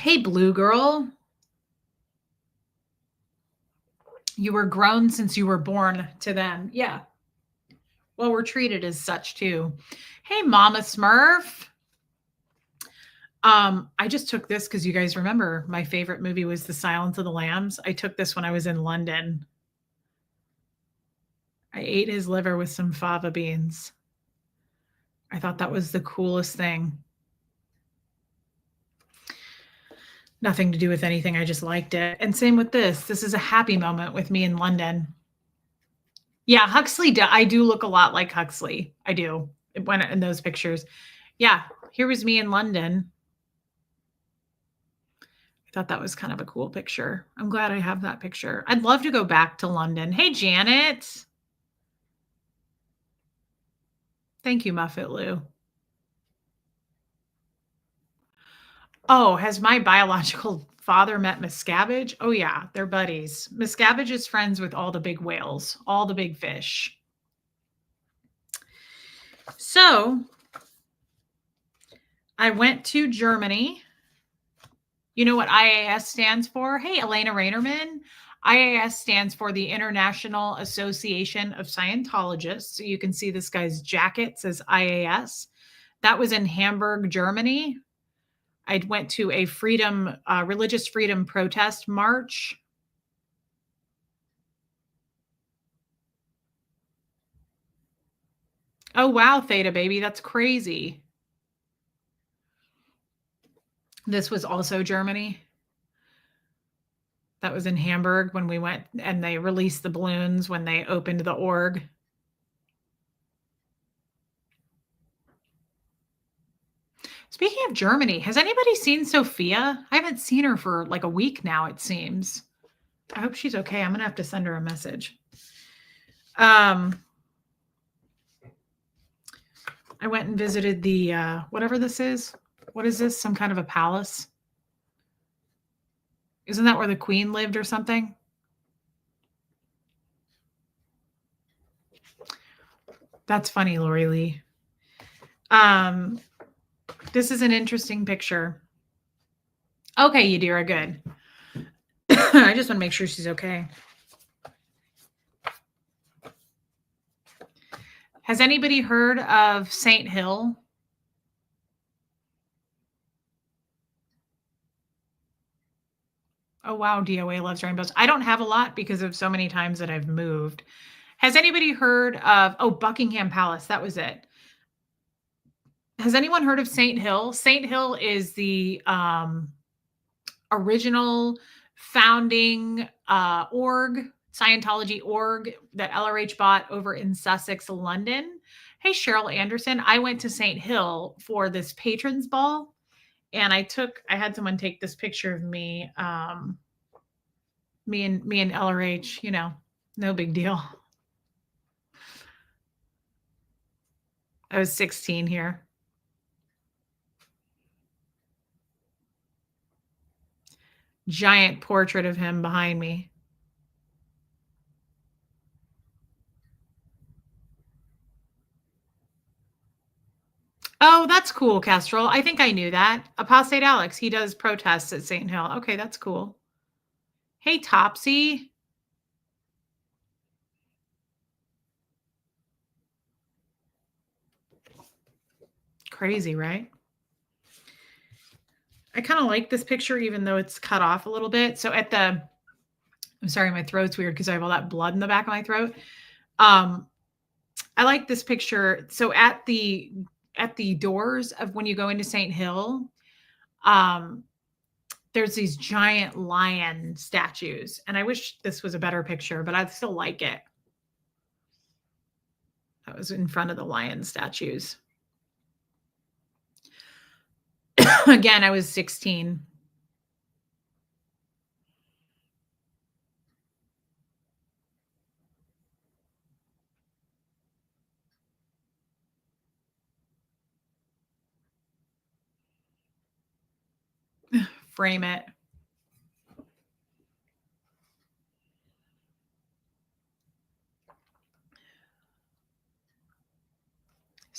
Hey, Blue Girl. You were grown since you were born to them. Yeah. Well, we're treated as such too. Hey, Mama Smurf. I just took this because you guys remember my favorite movie was The Silence of the Lambs. I took this when I was in London. I ate his liver with some fava beans. I thought that was the coolest thing. Nothing to do with anything. I just liked it. And same with this. This is a happy moment with me in London. Yeah, Huxley. I do look a lot like Huxley. I do. When in those pictures. Yeah, here was me in London. I thought that was kind of a cool picture. I'm glad I have that picture. I'd love to go back to London. Hey, Janet. Thank you, Muffet Lou. Oh, has my biological father met Miscavige? Oh, yeah, they're buddies. Miscavige is friends with all the big whales, all the big fish. So I went to Germany. You know what IAS stands for? Hey, Elena Rainerman. IAS stands for the International Association of Scientologists. So you can see this guy's jacket says IAS. That was in Hamburg, Germany. I went to a religious freedom protest march. Oh, wow, Theta baby. That's crazy. This was also Germany. That was in Hamburg when we went and they released the balloons when they opened the org. Speaking of Germany, has anybody seen Sophia? I haven't seen her for like a week now, it seems. I hope she's okay. I'm going to have to send her a message. I went and visited the, whatever this is. What is this? Some kind of a palace? Isn't that where the queen lived or something? That's funny, Lori Lee. This is an interesting picture. Okay, Yadira, good. I just want to make sure she's okay. Has anybody heard of Saint Hill? Oh, wow, DOA loves rainbows. I don't have a lot because of so many times that I've moved. Has anybody heard of, Buckingham Palace? That was it. Has anyone heard of Saint Hill? Saint Hill is the original founding org, Scientology org that LRH bought over in Sussex, London. Hey, Cheryl Anderson. I went to Saint Hill for this patrons ball, and I had someone take this picture of me, me and LRH, no big deal. I was 16 here. Giant portrait of him behind me. Oh, that's cool, Kestrel. I think I knew that. Apostate Alex, he does protests at St. Hill. Okay, that's cool. Hey, Topsy. Crazy, right? I kind of like this picture, even though it's cut off a little bit. So I'm sorry, my throat's weird because I have all that blood in the back of my throat. I like this picture. So at the doors of when you go into St. Hill, there's these giant lion statues. And I wish this was a better picture, but I still like it. That was in front of the lion statues. Again, I was 16. Frame it.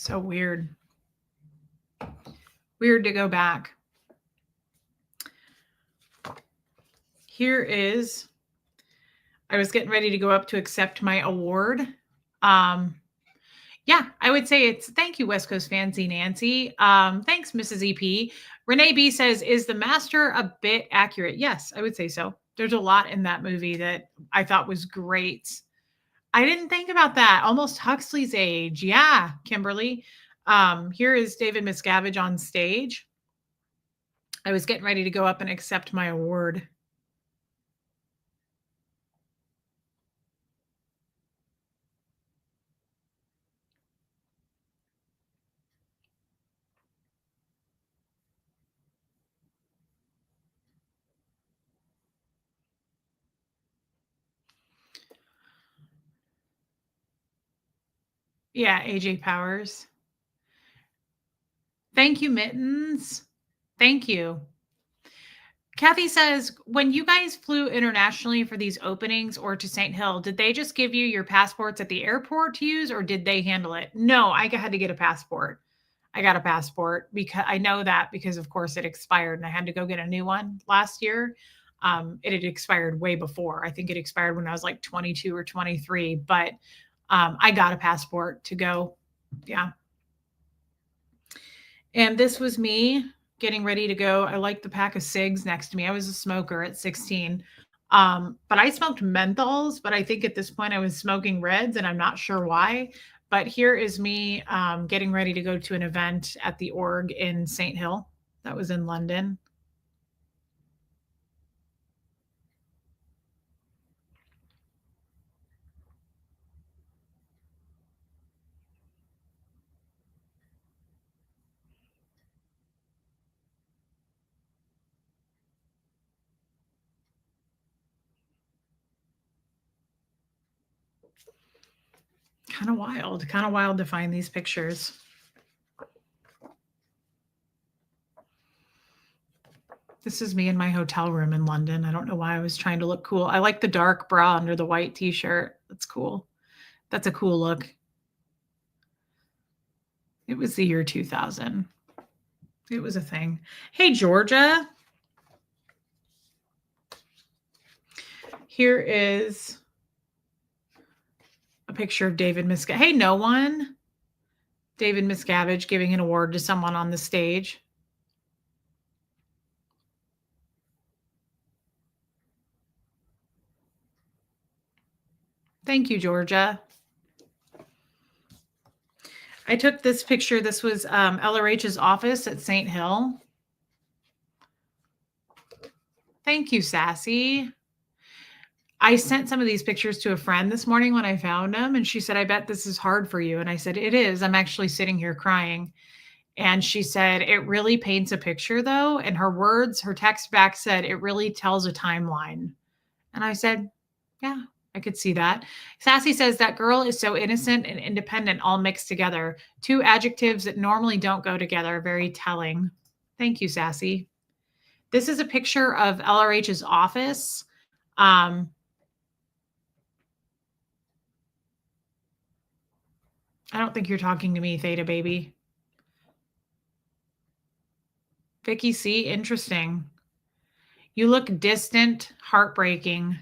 So weird. Weird to go back. Here is, I was getting ready to go up to accept my award. Yeah, I would say it's, thank you, West Coast Fancy Nancy. Thanks, Mrs. EP. Renee B says, is the master a bit accurate? Yes, I would say so. There's a lot in that movie that I thought was great. I didn't think about that. Almost Huxley's age. Yeah, Kimberly. Here is David Miscavige on stage. I was getting ready to go up and accept my award. Yeah, AJ Powers. Thank you, Mittens. Thank you. Kathy says, when you guys flew internationally for these openings or to St. Hill, did they just give you your passports at the airport to use or did they handle it? No, I had to get a passport. I got a passport because I know that because, of course, it expired and I had to go get a new one last year. It had expired way before. I think it expired when I was like 22 or 23, but I got a passport to go. Yeah. And this was me getting ready to go. I liked the pack of cigs next to me. I was a smoker at 16. But I smoked menthols, but I think at this point I was smoking reds and I'm not sure why. But here is me getting ready to go to an event at the org in St. Hill. That was in London. Kind of wild to find these pictures. This is me in my hotel room in London. I don't know why I was trying to look cool. I like the dark bra under the white t-shirt. That's cool. That's a cool look. It was the year 2000. It was a thing. Hey, Georgia. Here is a picture of David Miscavige. Hey, no one. David Miscavige giving an award to someone on the stage. Thank you, Georgia. I took this picture. This was LRH's office at St. Hill. Thank you, Sassy. I sent some of these pictures to a friend this morning when I found them, and she said, I bet this is hard for you. And I said, it is. I'm actually sitting here crying. And she said, it really paints a picture, though. And her words, her text back said, it really tells a timeline. And I said, yeah, I could see that. Sassy says, that girl is so innocent and independent, all mixed together. Two adjectives that normally don't go together. Very telling. Thank you, Sassy. This is a picture of LRH's office. I don't think you're talking to me, Theta baby. Vicky C, interesting. You look distant, heartbreaking.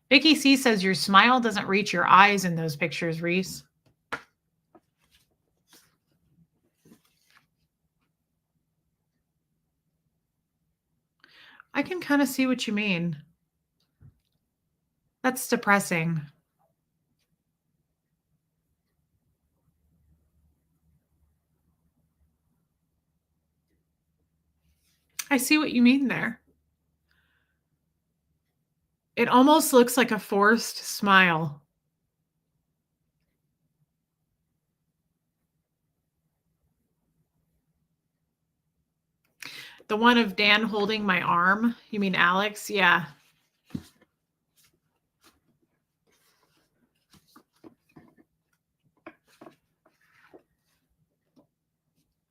Vicky C says your smile doesn't reach your eyes in those pictures, Reese. I can kind of see what you mean. That's depressing. I see what you mean there. It almost looks like a forced smile. The one of Dan holding my arm. You mean Alex? Yeah.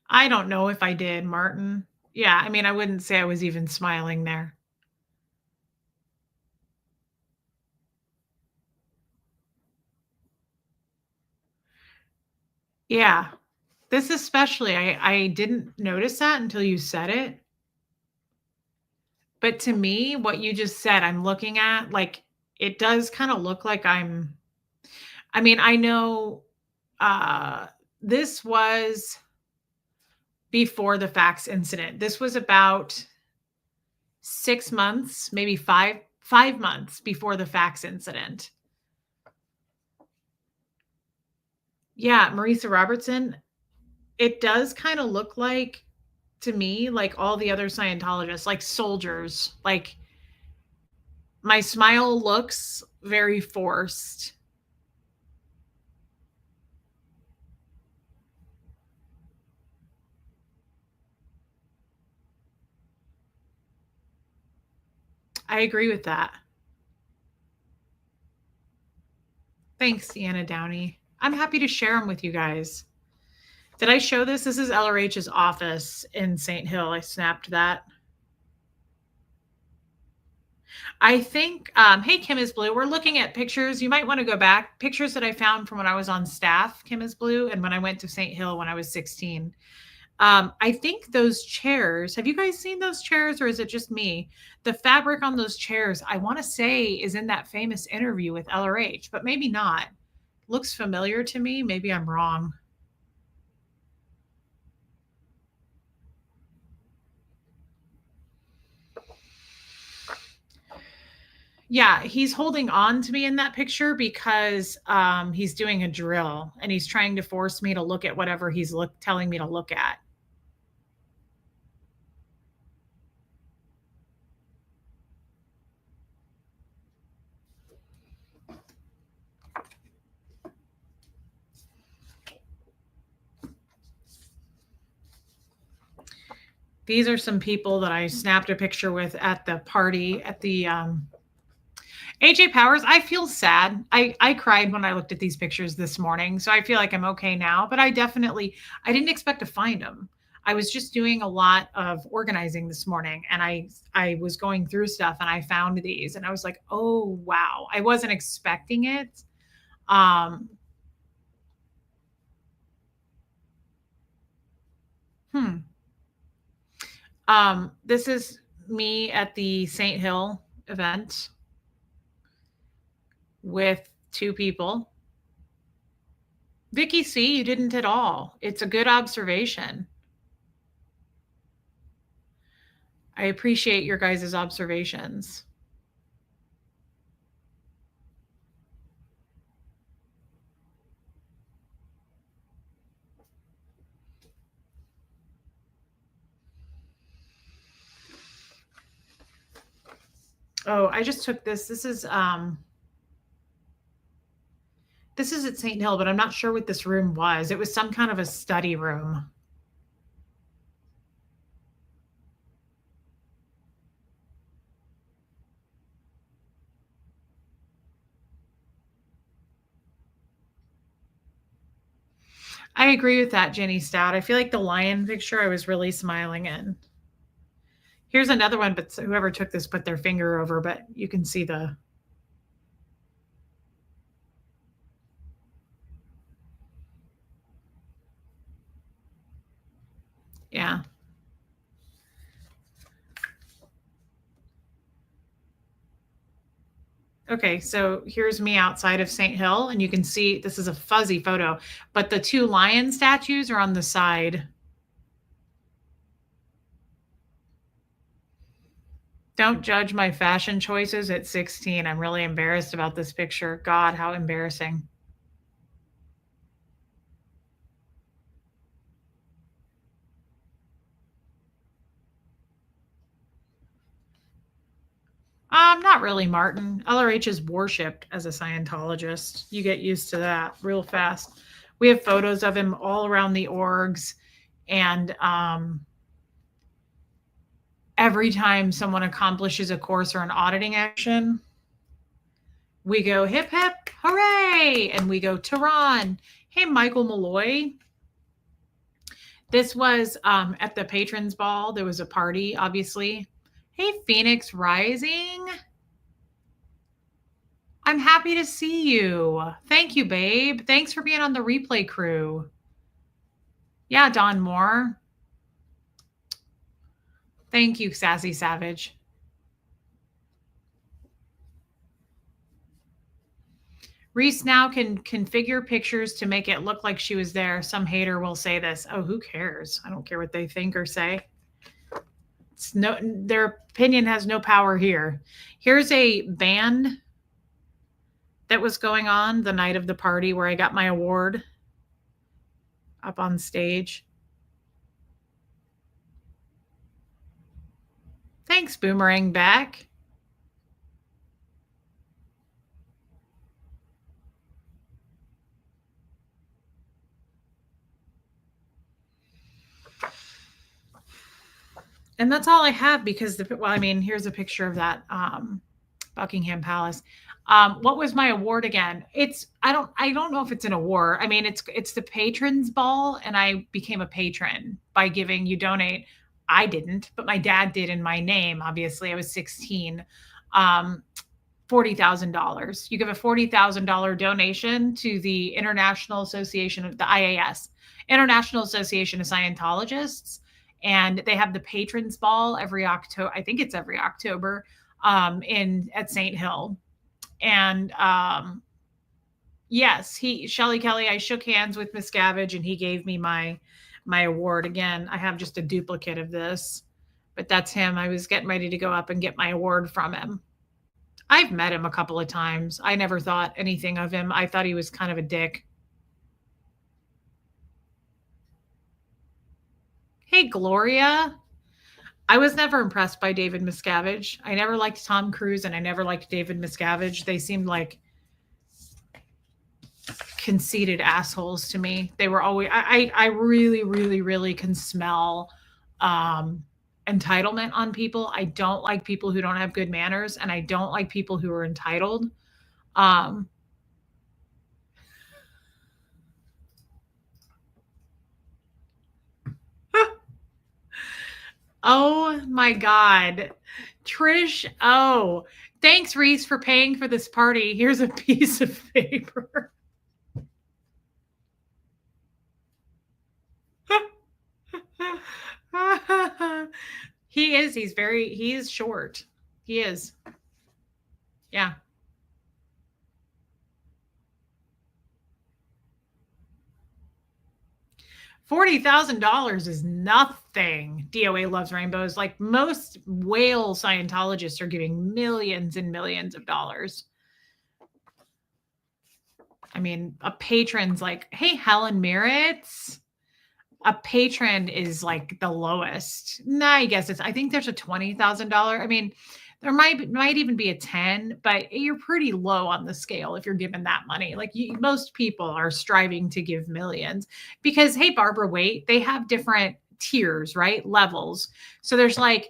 I don't know if I did, Martin. Yeah, I mean, I wouldn't say I was even smiling there. Yeah. This especially, I didn't notice that until you said it. But to me, what you just said, I'm looking at, like, it does kind of look like I mean, I know uh this was before the fax incident. This was about 6 months, maybe 5 months before the fax incident. Yeah, Marisa Robertson, it does kind of look like to me like all the other Scientologists, like soldiers. Like my smile looks very forced. I agree with that. Thanks, Deanna Downey. I'm happy to share them with you guys. Did I show this? This is LRH's office in St. Hill. I snapped that. I think, hey, Kim is Blue. We're looking at pictures. You might want to go back. Pictures that I found from when I was on staff, Kim is Blue, and when I went to St. Hill when I was 16. I think those chairs, have you guys seen those chairs or is it just me? The fabric on those chairs, I want to say is in that famous interview with LRH, but maybe not. Looks familiar to me. Maybe I'm wrong. Yeah, he's holding on to me in that picture because he's doing a drill and he's trying to force me to look at whatever he's telling me to look at. These are some people that I snapped a picture with at the party at the AJ Powers. I feel sad. I cried when I looked at these pictures this morning, so I feel like I'm okay now, but I didn't expect to find them. I was just doing a lot of organizing this morning and I was going through stuff and I found these and I was like, "Oh, wow." I wasn't expecting it. Um hmm. This is me at the St. Hill event with two people. Vicky C, you didn't at all. It's a good observation. I appreciate your guys' observations. Oh, I just took this. This is at St. Hill, but I'm not sure what this room was. It was some kind of a study room. I agree with that, Jenny Stout. I feel like the lion picture I was really smiling in. Here's another one, but whoever took this put their finger over, but you can see the. Yeah. Okay, so here's me outside of St. Hill, and you can see this is a fuzzy photo, but the two lion statues are on the side. Don't judge my fashion choices at 16. I'm really embarrassed about this picture. God, how embarrassing. Not really, Martin. LRH is worshipped as a Scientologist. You get used to that real fast. We have photos of him all around the orgs, and every time someone accomplishes a course or an auditing action, we go hip hip hooray, and we go Tehran. Hey, Michael Malloy. This was at the patrons ball. There was a party, obviously. Hey, Phoenix Rising. I'm happy to see you. Thank you, babe. Thanks for being on the replay crew. Yeah, Don Moore. Thank you, Sassy Savage. Reese now can configure pictures to make it look like she was there. Some hater will say this. Oh, who cares? I don't care what they think or say. It's no, their opinion has no power here. Here's a band that was going on the night of the party where I got my award up on stage. Thanks, Boomerang back. And that's all I have because here's a picture of that Buckingham Palace. What was my award again? I don't know if it's an award. I mean, it's the patrons ball, and I became a patron by giving. You donate. I didn't, but my dad did in my name. Obviously, I was 16. $40,000. You give a $40,000 donation to the International Association of the IAS, International Association of Scientologists, and they have the patrons ball every October. I think it's every October in at St. Hill. And yes, Shelly Kelly, I shook hands with Miscavige and he gave me my award. Again, I have just a duplicate of this, but that's him. I was getting ready to go up and get my award from him. I've met him a couple of times. I never thought anything of him. I thought he was kind of a dick. Hey, Gloria. I was never impressed by David Miscavige. I never liked Tom Cruise and I never liked David Miscavige. They seemed like conceited assholes to me. They were always, I really, really, really can smell entitlement on people. I don't like people who don't have good manners, and I don't like people who are entitled. Oh my God. Trish, oh, thanks, Reese, for paying for this party. Here's a piece of paper. He is short. He is. Yeah. $40,000 is nothing. DOA loves rainbows. Like most whale Scientologists are giving millions and millions of dollars. I mean, a patron's like, hey, Helen Merritt's. A patron is like the lowest. Nah, I think there's a $20,000. I mean, there might even be a 10, but you're pretty low on the scale if you're given that money. Like most people are striving to give millions because, hey, Barbara Waite, they have different tiers, right? Levels. So there's like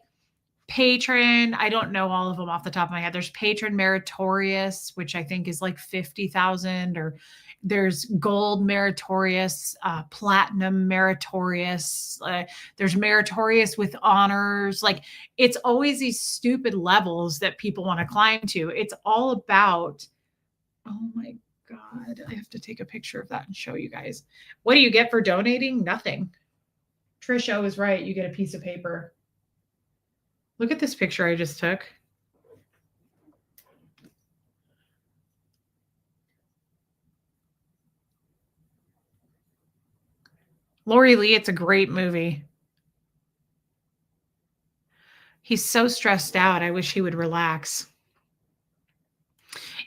patron. I don't know all of them off the top of my head. There's patron meritorious, which I think is like 50,000, or there's gold meritorious, platinum meritorious, there's meritorious with honors. Like it's always these stupid levels that people want to climb to. It's all about, oh my God, I have to take a picture of that and show you guys. What do you get for donating? Nothing. Trisha was right. You get a piece of paper. Look at this picture I just took. Lori Lee, it's a great movie. He's so stressed out. I wish he would relax.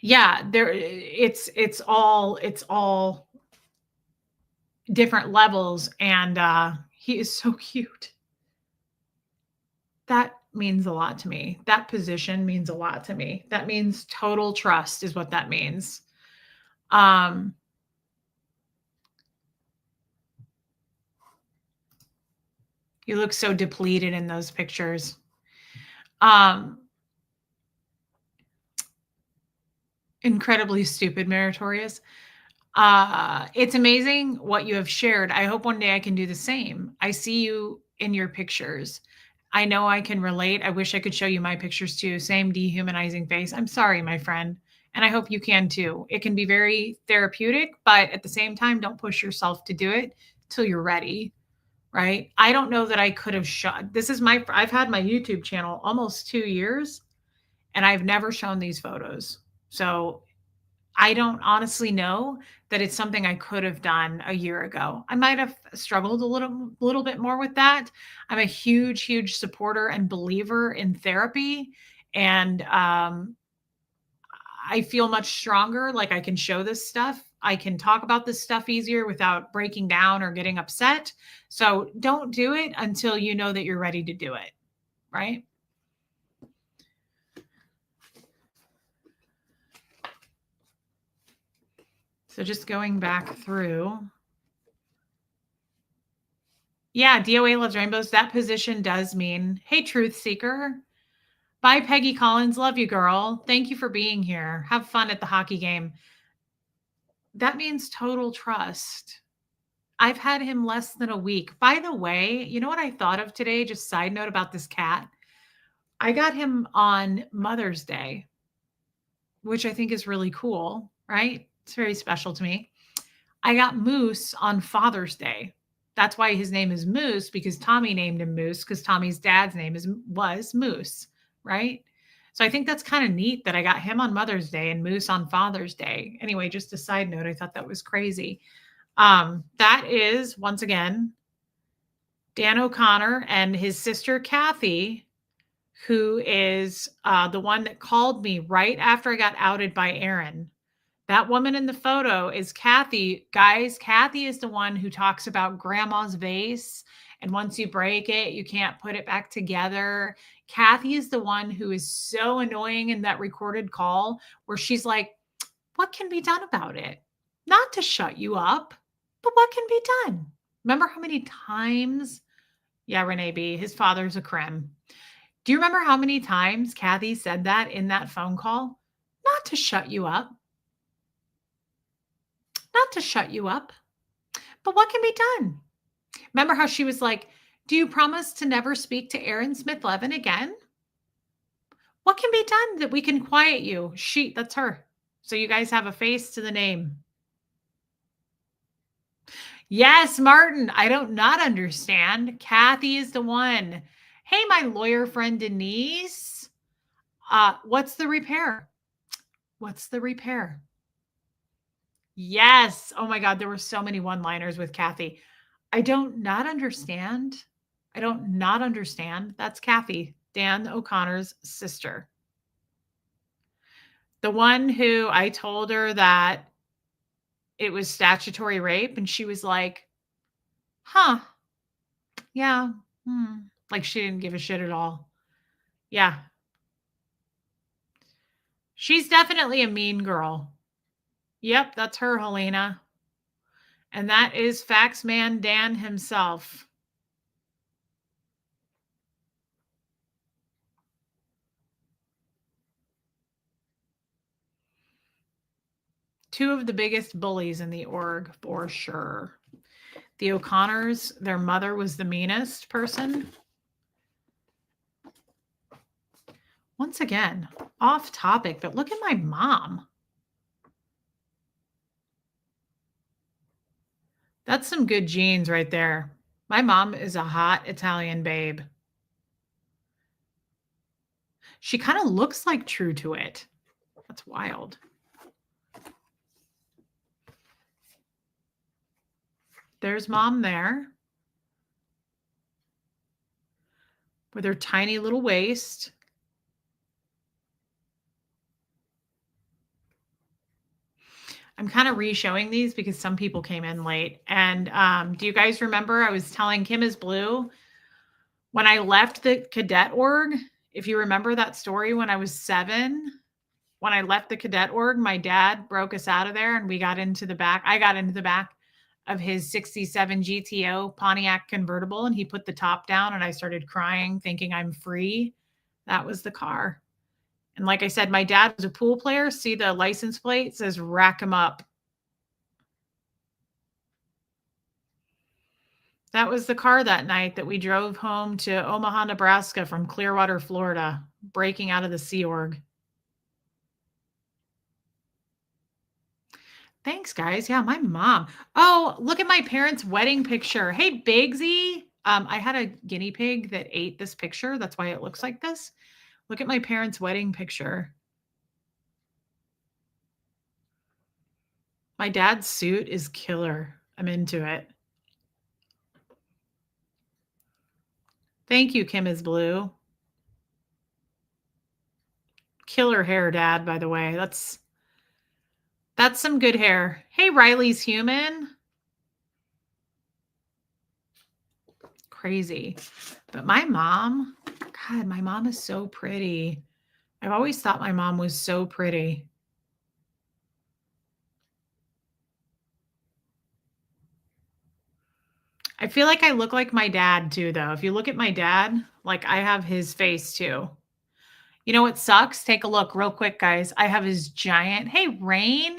Yeah, it's all different levels, and he is so cute. That means a lot to me. That position means a lot to me. That means total trust is what that means. You look so depleted in those pictures. Incredibly stupid, meritorious. It's amazing what you have shared. I hope one day I can do the same. I see you in your pictures. I know I can relate. I wish I could show you my pictures too. Same dehumanizing face. I'm sorry, my friend. And I hope you can too. It can be very therapeutic, but at the same time, don't push yourself to do it till you're ready. right? I don't know that I could have shot. I've had my YouTube channel almost 2 years and I've never shown these photos. So I don't honestly know that it's something I could have done a year ago. I might have struggled a little bit more with that. I'm a huge, huge supporter and believer in therapy, and I feel much stronger. Like I can show this stuff. I can talk about this stuff easier without breaking down or getting upset. So don't do it until you know that you're ready to do it, right? So just going back through. Yeah, DOA loves rainbows. That position does mean, hey, truth seeker. Bye, Peggy Collins. Love you, girl. Thank you for being here. Have fun at the hockey game. That means total trust. I've had him less than a week. By the way, you know what I thought of today? Just side note about this cat. I got him on Mother's Day, which I think is really cool, right? It's very special to me. I got Moose on Father's Day. That's why his name is Moose, because Tommy named him Moose, because Tommy's dad's name was Moose, right? So I think that's kind of neat that I got him on Mother's Day and Moose on Father's Day. Anyway, just a side note, I thought that was crazy. That is, once again, Dan O'Connor and his sister Kathy, who is the one that called me right after I got outed by Aaron. That woman in the photo is Kathy. Guys, Kathy is the one who talks about grandma's vase. And once you break it, you can't put it back together. Kathy is the one who is so annoying in that recorded call where she's like, what can be done about it? Not to shut you up, but what can be done? Remember how many times? Yeah, Renee B., his father's a creme. Do you remember how many times Kathy said that in that phone call? Not to shut you up. Not to shut you up, but what can be done? Remember how she was like, do you promise to never speak to Aaron Smith Levin again? What can be done that we can quiet you? That's her. So you guys have a face to the name. Yes, Martin, I don't not understand. Kathy is the one. Hey, my lawyer friend Denise. What's the repair? What's the repair? Yes. Oh my God, there were so many one-liners with Kathy. I don't not understand. I don't not understand. That's Kathy, Dan O'Connor's sister. The one who I told her that it was statutory rape, and she was like, huh, yeah, like she didn't give a shit at all. Yeah. She's definitely a mean girl. Yep, that's her, Helena. And that is Fax Man Dan himself. Two of the biggest bullies in the org, for sure. The O'Connors, their mother was the meanest person. Once again, off topic, but look at my mom. That's some good genes right there. My mom is a hot Italian babe. She kind of looks like True to It. That's wild. There's mom there with her tiny little waist. I'm kind of re-showing these because some people came in late. And do you guys remember I was telling Kim is Blue when I left the cadet org? If you remember that story, when I was 7, when I left the cadet org, my dad broke us out of there and we got into the back. I got into the back of his 67 GTO Pontiac convertible and he put the top down and I started crying thinking I'm free. That was the car. And like I said, my dad was a pool player. See the license plate? It says rack 'em up. That was the car that night that we drove home to Omaha, Nebraska from Clearwater, Florida, breaking out of the Sea Org. Thanks, guys. Yeah, my mom. Oh, look at my parents' wedding picture. Hey, Bigsy. I had a guinea pig that ate this picture. That's why it looks like this. Look at my parents' wedding picture. My dad's suit is killer. I'm into it. Thank you, Kim is Blue. Killer hair, Dad, by the way. That's some good hair. Hey, Riley's human. Crazy. But my mom, God, my mom is so pretty. I've always thought my mom was so pretty. I feel like I look like my dad too, though. If you look at my dad, like I have his face too. You know what sucks? Take a look real quick, guys. I have his giant, hey, Rain.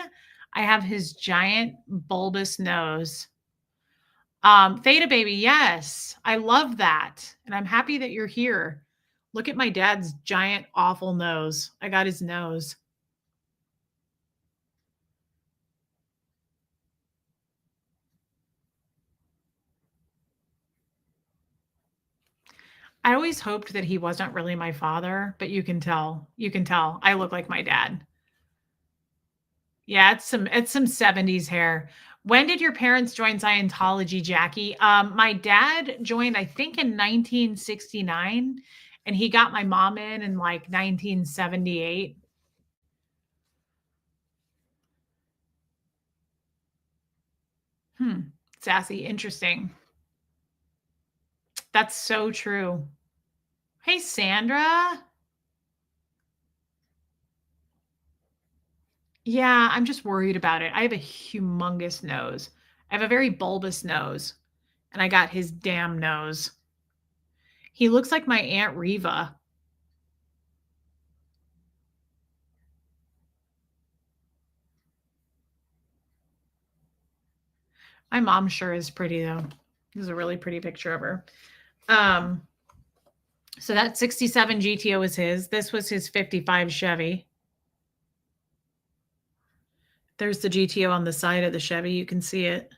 I have his giant bulbous nose. Theta baby, yes. I love that. And I'm happy that you're here. Look at my dad's giant, awful nose. I got his nose. I always hoped that he wasn't really my father, but you can tell. You can tell. I look like my dad. Yeah, it's some 70s hair. When did your parents join Scientology, Jackie? My dad joined, I think, in 1969, and he got my mom in like 1978. Sassy, interesting. That's so true. Hey, Sandra. Yeah, I'm just worried about it. I have a humongous nose. I have a very bulbous nose, and I got his damn nose. He looks like my Aunt Reva. My mom sure is pretty, though. This is a really pretty picture of her. So that 67 GTO was his. This was his 55 Chevy. There's the GTO on the side of the Chevy. You can see it.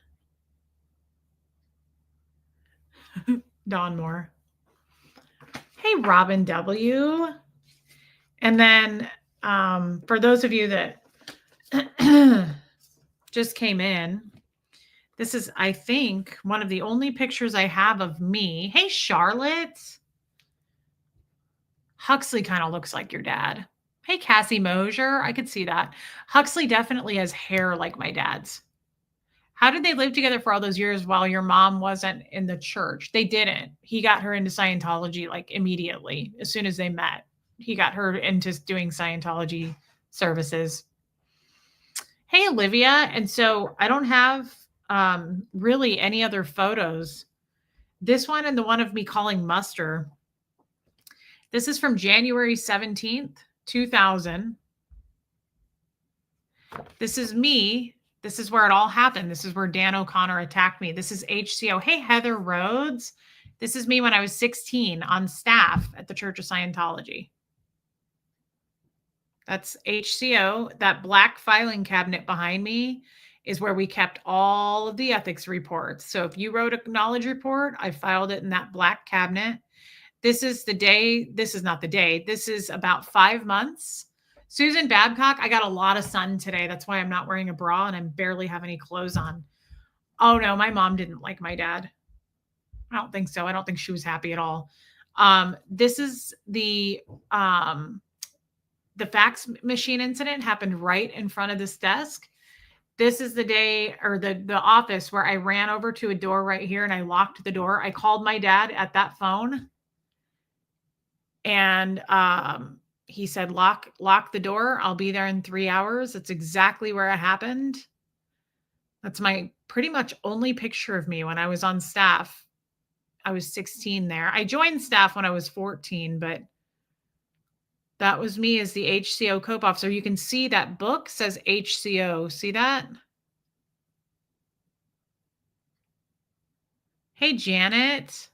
Don Moore. Hey, Robin W. And then for those of you that just came in, this is, I think, one of the only pictures I have of me. Hey, Charlotte. Huxley kind of looks like your dad. Hey, Cassie Mosier. I could see that. Huxley definitely has hair like my dad's. How did they live together for all those years while your mom wasn't in the church? They didn't. He got her into Scientology like immediately as soon as they met. He got her into doing Scientology services. Hey, Olivia. And so I don't have really any other photos. This one and the one of me calling muster. This is from January 17th, 2000. This is me. This is where it all happened. This is where Dan O'Connor attacked me. This is HCO. Hey, Heather Rhodes. This is me when I was 16 on staff at the Church of Scientology. That's HCO. That black filing cabinet behind me is where we kept all of the ethics reports. So if you wrote a knowledge report, I filed it in that black cabinet. This is the day. This is not the day. This is about 5 months. Susan Babcock, I got a lot of sun today. That's why I'm not wearing a bra and I barely have any clothes on. Oh no, my mom didn't like my dad. I don't think so. I don't think she was happy at all. This is the fax machine incident happened right in front of this desk. This is the day or the office where I ran over to a door right here and I locked the door. I called my dad at that phone. And he said, lock the door. I'll be there in 3 hours. That's exactly where it happened. That's my pretty much only picture of me when I was on staff. I was 16 there. I joined staff when I was 14, but that was me as the HCO COPE officer. You can see that book says HCO. See that? Hey, Janet.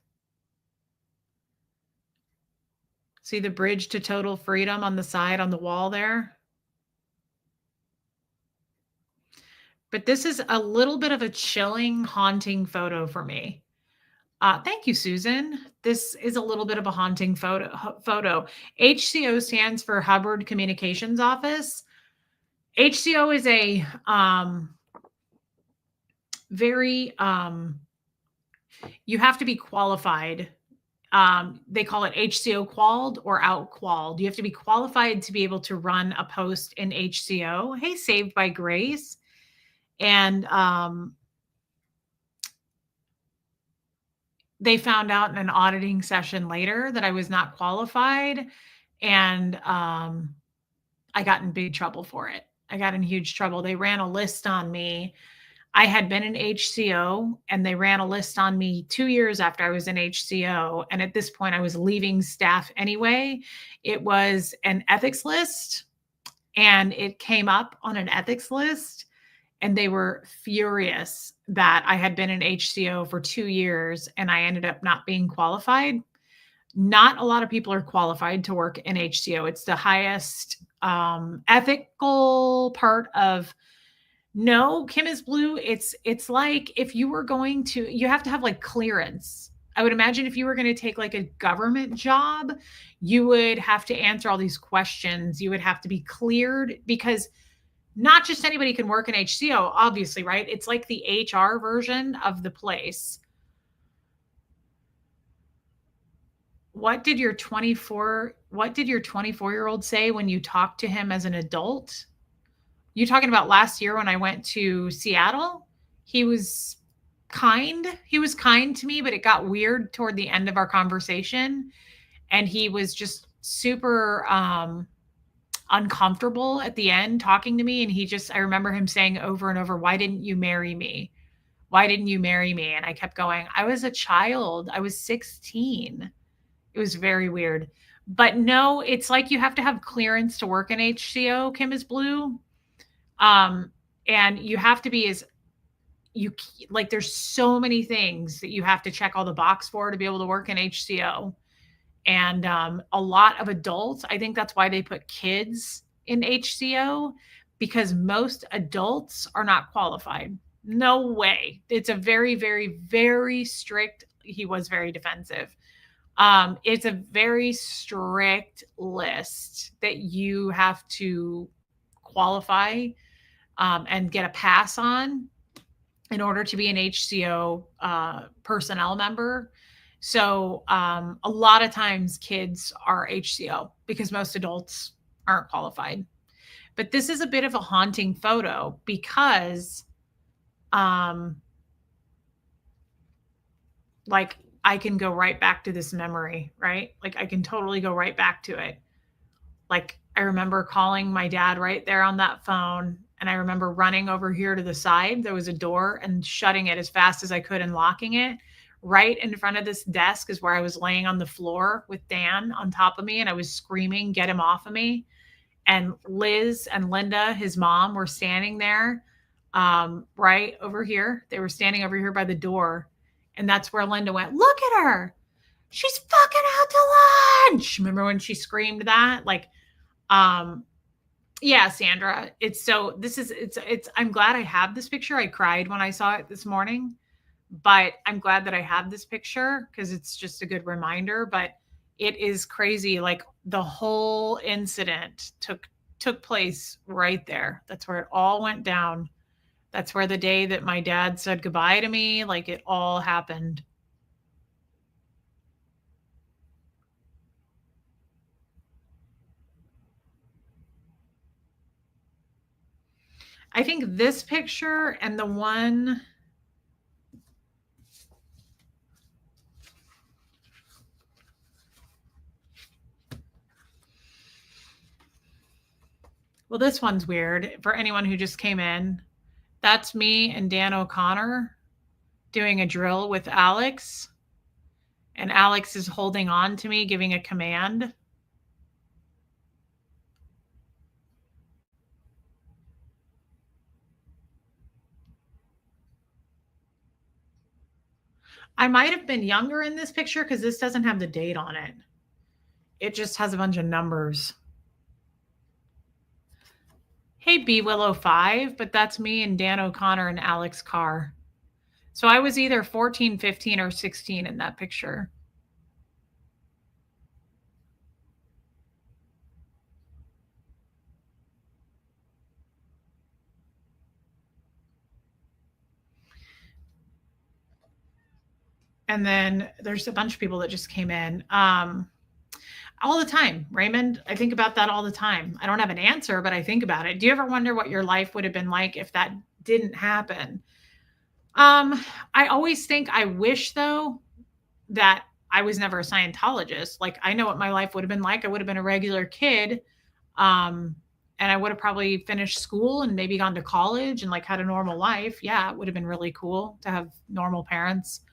See the bridge to total freedom on the side on the wall there? But this is a little bit of a chilling, haunting photo for me. Thank you, Susan. This is a little bit of a haunting photo. HCO stands for Hubbard Communications Office. HCO is a very you have to be qualified. They call it HCO qualled or out qualled. You have to be qualified to be able to run a post in HCO. Hey, Saved by Grace. And they found out in an auditing session later that I was not qualified. And I got in big trouble for it. I got in huge trouble. They ran a list on me. I had been in HCO and they ran a list on me 2 years after I was in HCO. And at this point, I was leaving staff anyway. It was an ethics list and it came up on an ethics list. And they were furious that I had been in HCO for 2 years and I ended up not being qualified. Not a lot of people are qualified to work in HCO. It's the highest ethical part of. No, Kim is Blue. It's like if you were going to, you have to have like clearance. I would imagine if you were going to take like a government job, you would have to answer all these questions. You would have to be cleared because not just anybody can work in HCO, obviously, right? It's like the HR version of the place. What did your 24-year-old say when you talked to him as an adult? You talking about last year when I went to Seattle? He was kind. He was kind to me, but it got weird toward the end of our conversation. And he was just super uncomfortable at the end talking to me. And I remember him saying over and over, "Why didn't you marry me? Why didn't you marry me?" And I kept going, I was a child. I was 16. It was very weird. But no, it's like you have to have clearance to work in HCO, Kim is Blue. And you have to be there's so many things that you have to check all the box for to be able to work in HCO. And a lot of adults, I think that's why they put kids in HCO, because most adults are not qualified. No way. It's a very, very, very strict. He was very defensive. It's a very strict list that you have to qualify and get a pass on in order to be an HCO personnel member. So a lot of times kids are HCO because most adults aren't qualified. But this is a bit of a haunting photo because like I can go right back to this memory, right? Like I can totally go right back to it. Like I remember calling my dad right there on that phone. And I remember running over here to the side. There was a door and shutting it as fast as I could and locking it. Right in front of this desk is where I was laying on the floor with Dan on top of me. And I was screaming, "Get him off of me." And Liz and Linda, his mom, were standing there right over here. They were standing over here by the door. And that's where Linda went, "Look at her. She's fucking out to lunch." Remember when she screamed that? Like, yeah, Sandra. I'm glad I have this picture. I cried when I saw it this morning, but I'm glad that I have this picture because it's just a good reminder. But it is crazy. Like the whole incident took place right there. That's where it all went down. That's where the day that my dad said goodbye to me, like it all happened. I think this picture and the one well, this one's weird for anyone who just came in. That's me and Dan O'Connor doing a drill with Alex. And Alex is holding on to me, giving a command. I might have been younger in this picture because this doesn't have the date on it. It just has a bunch of numbers. Hey, B Willow 5, but that's me and Dan O'Connor and Alex Carr. So I was either 14, 15, or 16 in that picture. And then there's a bunch of people that just came in. All the time, Raymond. I think about that all the time. I don't have an answer, but I think about it. Do you ever wonder what your life would have been like if that didn't happen? I always think, I wish though that I was never a Scientologist. Like, I know what my life would have been like. I would have been a regular kid. And I would have probably finished school and maybe gone to college and like had a normal life. Yeah, it would have been really cool to have normal parents,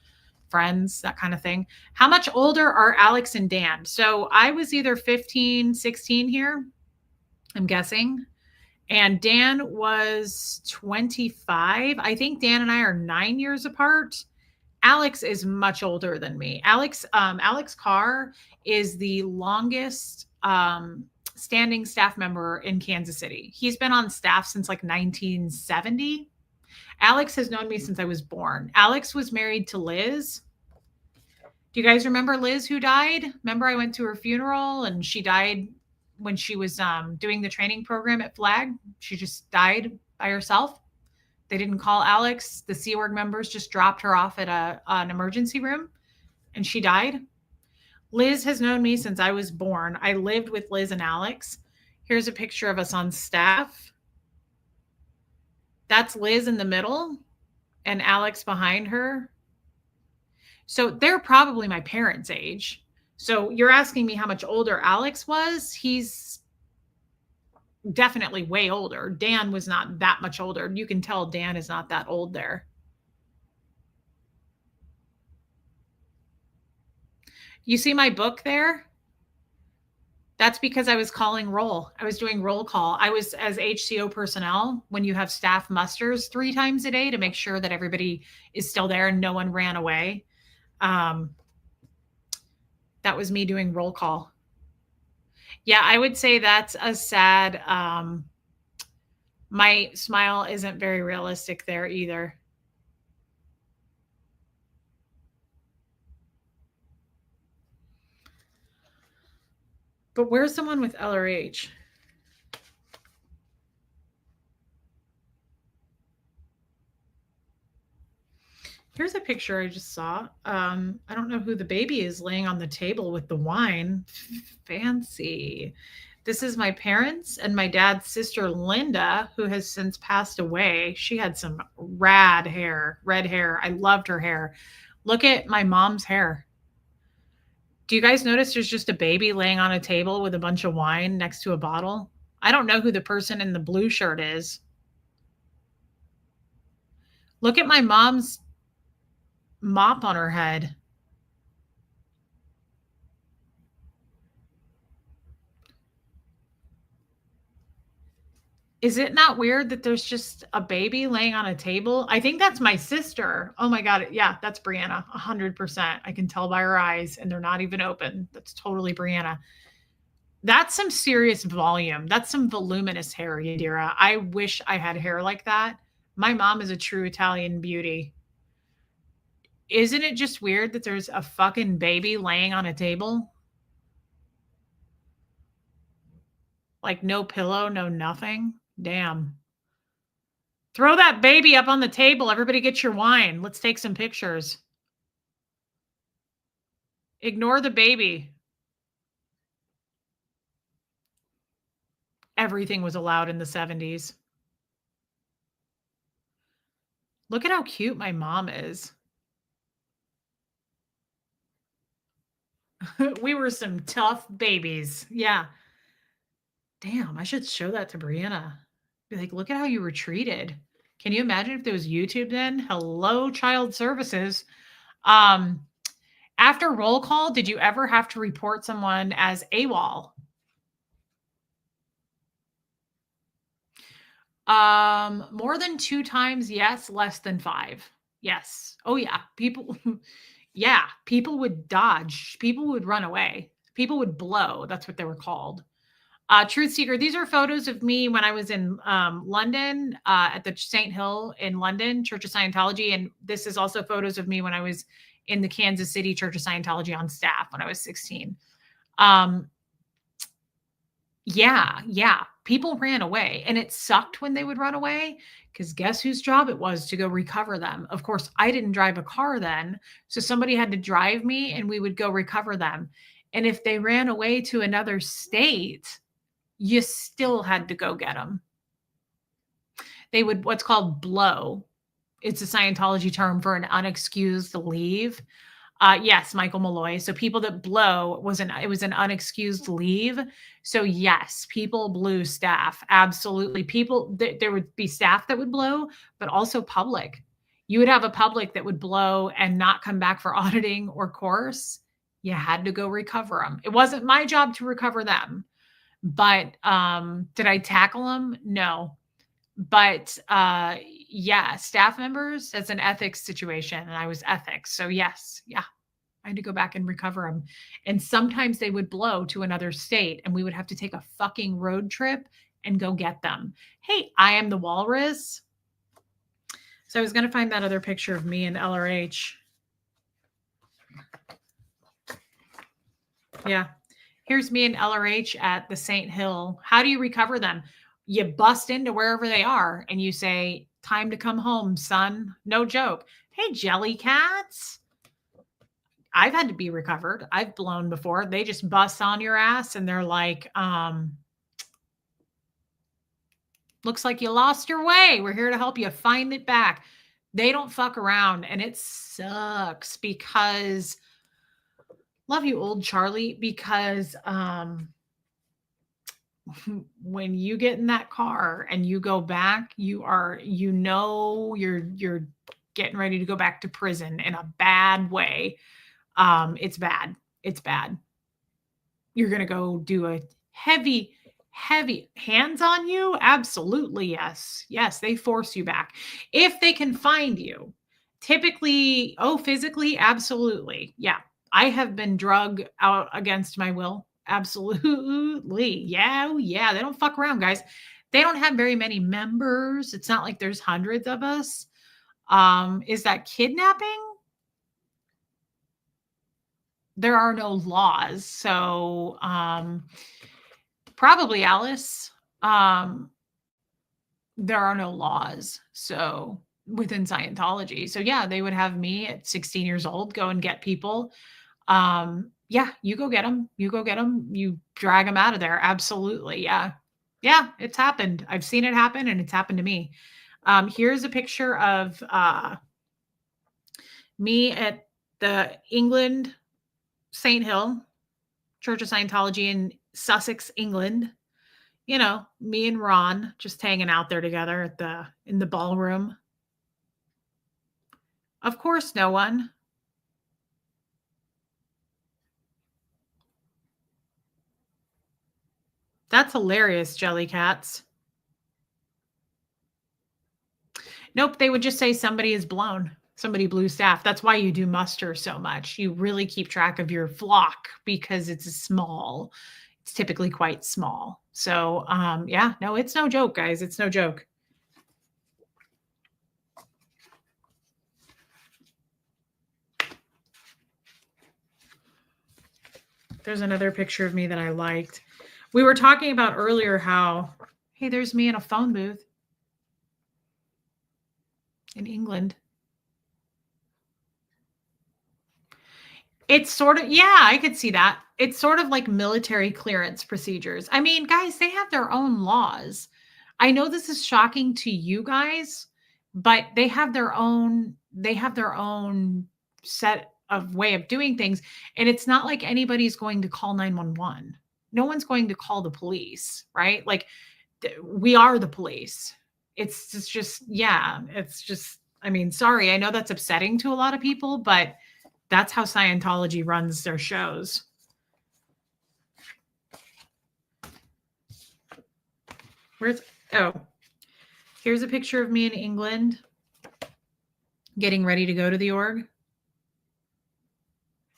friends, that kind of thing. How much older are Alex and Dan? So I was either 15, 16 here, I'm guessing. And Dan was 25. I think Dan and I are 9 years apart. Alex is much older than me. Alex Carr is the longest standing staff member in Kansas City. He's been on staff since like 1970. Alex has known me since I was born. Alex was married to Liz. Do you guys remember Liz who died? Remember I went to her funeral and she died when she was doing the training program at Flag. She just died by herself. They didn't call Alex. The Sea Org members just dropped her off at an emergency room and she died. Liz has known me since I was born. I lived with Liz and Alex. Here's a picture of us on staff. That's Liz in the middle and Alex behind her. So they're probably my parents' age. So you're asking me how much older Alex was? He's definitely way older. Dan was not that much older. You can tell Dan is not that old there. You see my book there? That's because I was calling roll. I was doing roll call. I was, as HCO personnel, when you have staff musters 3 times a day to make sure that everybody is still there and no one ran away. That was me doing roll call. Yeah, I would say that's a sad, my smile isn't very realistic there either. But where's someone with LRH? Here's a picture I just saw. I don't know who the baby is laying on the table with the wine. Fancy. This is my parents and my dad's sister, Linda, who has since passed away. She had some red hair. I loved her hair. Look at my mom's hair. Do you guys notice there's just a baby laying on a table with a bunch of wine next to a bottle? I don't know who the person in the blue shirt is. Look at my mom's mop on her head. Is it not weird that there's just a baby laying on a table? I think that's my sister. Oh my God. Yeah, that's Brianna. 100%. I can tell by her eyes and they're not even open. That's totally Brianna. That's some serious volume. That's some voluminous hair, Yadira. I wish I had hair like that. My mom is a true Italian beauty. Isn't it just weird that there's a fucking baby laying on a table? Like no pillow, no nothing. Damn. Throw that baby up on the table. Everybody get your wine. Let's take some pictures. Ignore the baby. Everything was allowed in the 70s. Look at how cute my mom is. We were some tough babies. Yeah. Damn, I should show that to Brianna. Be like, look at how you were treated. Can you imagine if there was YouTube then? Hello, child services. After roll call, did you ever have to report someone as AWOL? More than 2 times, yes. Less than 5, yes. Oh yeah, people. Yeah, people would dodge. People would run away. People would blow. That's what they were called. Truth Seeker, these are photos of me when I was in London at the St. Hill in London, Church of Scientology. And this is also photos of me when I was in the Kansas City Church of Scientology on staff when I was 16. Um, yeah. People ran away, and it sucked when they would run away because guess whose job it was to go recover them? Of course, I didn't drive a car then. So somebody had to drive me and we would go recover them. And if they ran away to another state, you still had to go get them. They would what's called blow. It's a Scientology term for an unexcused leave. Yes, Michael Malloy. So people that blow it was an unexcused leave. So yes, people blew staff. Absolutely. There would be staff that would blow, but also public. You would have a public that would blow and not come back for auditing or course. You had to go recover them. It wasn't my job to recover them. But did I tackle them? No. But yeah, staff members, that's an ethics situation, and I was ethics. So yes, yeah, I had to go back and recover them. And sometimes they would blow to another state, and we would have to take a fucking road trip and go get them. Hey, I am the walrus. So I was going to find that other picture of me and LRH. Yeah. Here's me and LRH at the St. Hill. How do you recover them? You bust into wherever they are and you say, time to come home, son. No joke. Hey, Jellycats. I've had to be recovered. I've blown before. They just bust on your ass and they're like, looks like you lost your way. We're here to help you find it back. They don't fuck around, and it sucks because love you, old Charlie, because when you get in that car and you go back, you're getting ready to go back to prison in a bad way. It's bad. It's bad. You're going to go do a heavy hands on you. Absolutely. Yes. Yes. They force you back if they can find you. Typically, physically. Absolutely. Yeah. I have been drug out against my will. Absolutely. Yeah. They don't fuck around, guys. They don't have very many members. It's not like there's hundreds of us. Is that kidnapping? There are no laws. So, probably Alice. There are no laws. So within Scientology. So yeah, they would have me at 16 years old go and get people. Yeah, you go get them. You go get them. You drag them out of there. Absolutely. Yeah. Yeah, it's happened. I've seen it happen and it's happened to me. Here's a picture of me at the England St. Hill Church of Scientology in Sussex, England. You know, me and Ron just hanging out there together in the ballroom. Of course, no one. That's hilarious, Jellycats. Nope, they would just say somebody is blown. Somebody blew staff. That's why you do muster so much. You really keep track of your flock because it's small. It's typically quite small. So, yeah, no, it's no joke, guys. It's no joke. There's another picture of me that I liked. We were talking about earlier how, hey, there's me in a phone booth in England. It's sort of, yeah, I could see that. It's sort of like military clearance procedures. I mean, guys, they have their own laws. I know this is shocking to you guys, but they have their own set of way of doing things. And it's not like anybody's going to call 911. No one's going to call the police, right? Like we are the police. It's just, yeah, it's just, I mean, sorry, I know that's upsetting to a lot of people, but that's how Scientology runs their shows. Here's a picture of me in England getting ready to go to the org.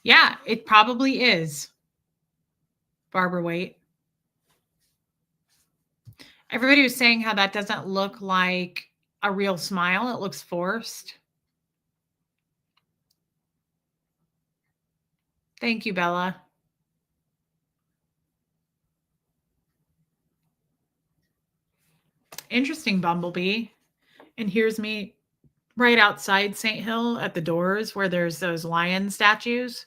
Yeah, it probably is. Barbara Waite. Everybody was saying how that doesn't look like a real smile. It looks forced. Thank you, Bella. Interesting, Bumblebee. And here's me right outside St. Hill at the doors where there's those lion statues.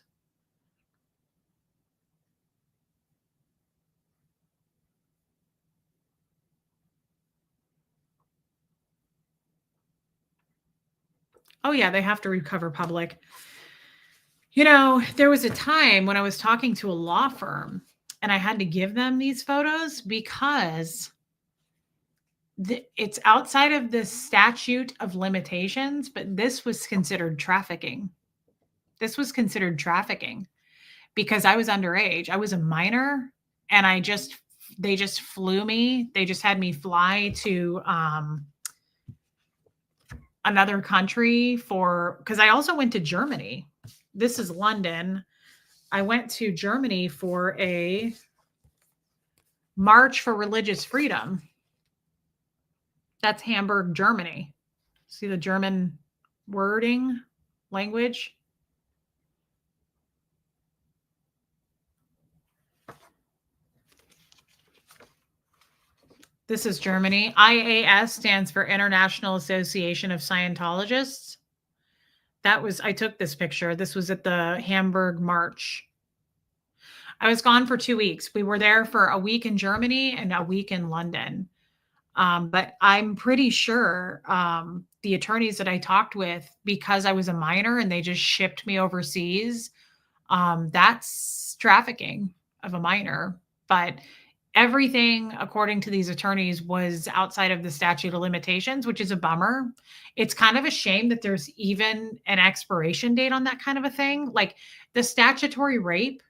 Oh, yeah, they have to recover public. You know, there was a time when I was talking to a law firm and I had to give them these photos because it's outside of the statute of limitations, but this was considered trafficking. This was considered trafficking because I was underage. I was a minor and they just flew me. They just had me fly to another country because I also went to Germany. This is London. I went to Germany for a March for Religious Freedom. That's Hamburg, Germany. See the German wording, language? This is Germany. IAS stands for International Association of Scientologists. I took this picture. This was at the Hamburg March. I was gone for 2 weeks. We were there for a week in Germany and a week in London. But I'm pretty sure the attorneys that I talked with, because I was a minor and they just shipped me overseas, that's trafficking of a minor. But everything, according to these attorneys, was outside of the statute of limitations, which is a bummer. It's kind of a shame that there's even an expiration date on that kind of a thing. Like the statutory rape,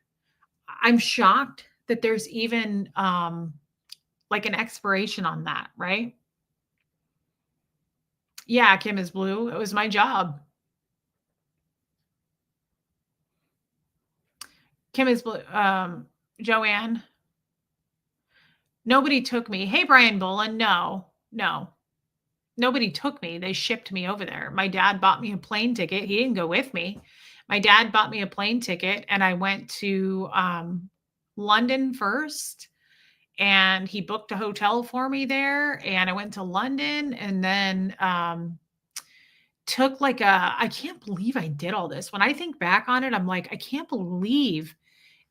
I'm shocked that there's even like an expiration on that, right? Yeah, Kim is blue. It was my job. Kim is blue. Joanne. Nobody took me. Hey, Brian Bolin. No. Nobody took me. They shipped me over there. My dad bought me a plane ticket. He didn't go with me. My dad bought me a plane ticket and I went to London first. And he booked a hotel for me there. And I went to London and then took I can't believe I did all this. When I think back on it, I'm like, I can't believe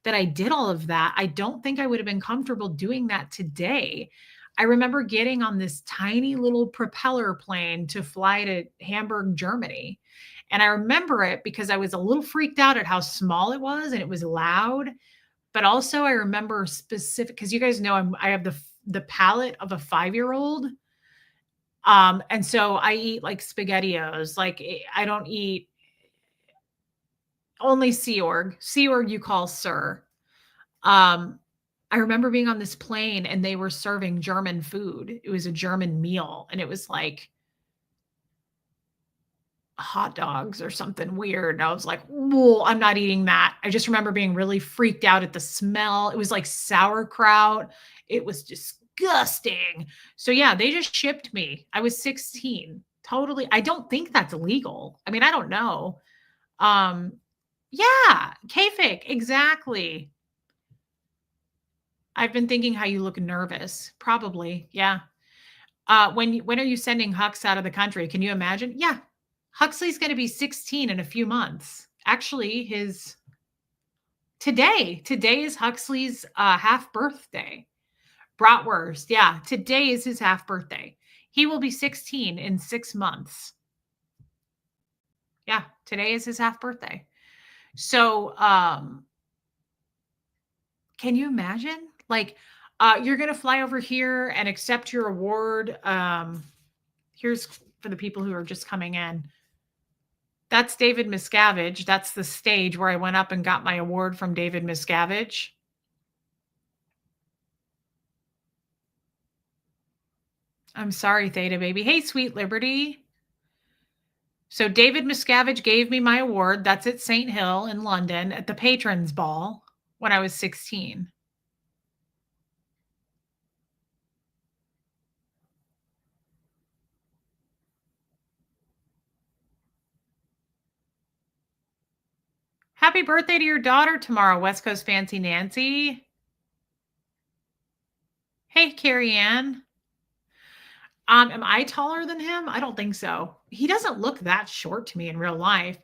that I did all of that. I don't think I would have been comfortable doing that today. I remember getting on this tiny little propeller plane to fly to Hamburg, Germany. And I remember it because I was a little freaked out at how small it was and it was loud. But also I remember specific, because you guys know I have the palate of a 5-year-old. And so I eat like SpaghettiOs. Like I don't eat only Sea Org. Sea Org you call sir. I remember being on this plane and they were serving German food. It was a German meal and it was like hot dogs or something weird. And I was like, whoa, I'm not eating that. I just remember being really freaked out at the smell. It was like sauerkraut. It was disgusting. So yeah, they just shipped me. I was 16. Totally. I don't think that's illegal. I mean, I don't know. Yeah, K-Fic, exactly. I've been thinking how you look nervous. Probably. Yeah. When are you sending Hux out of the country? Can you imagine? Yeah. Huxley's going to be 16 in a few months. Actually, today is Huxley's half birthday. Bratwurst. Yeah. Today is his half birthday. He will be 16 in 6 months. Yeah. Today is his half birthday. So, can you imagine? Like, you're going to fly over here and accept your award. Here's for the people who are just coming in. That's David Miscavige. That's the stage where I went up and got my award from David Miscavige. I'm sorry, Theta Baby. Hey, Sweet Liberty. So David Miscavige gave me my award. That's at St. Hill in London at the Patrons Ball when I was 16. Happy birthday to your daughter tomorrow, West Coast Fancy Nancy. Hey, Carrie Ann. Am I taller than him? I don't think so. He doesn't look that short to me in real life.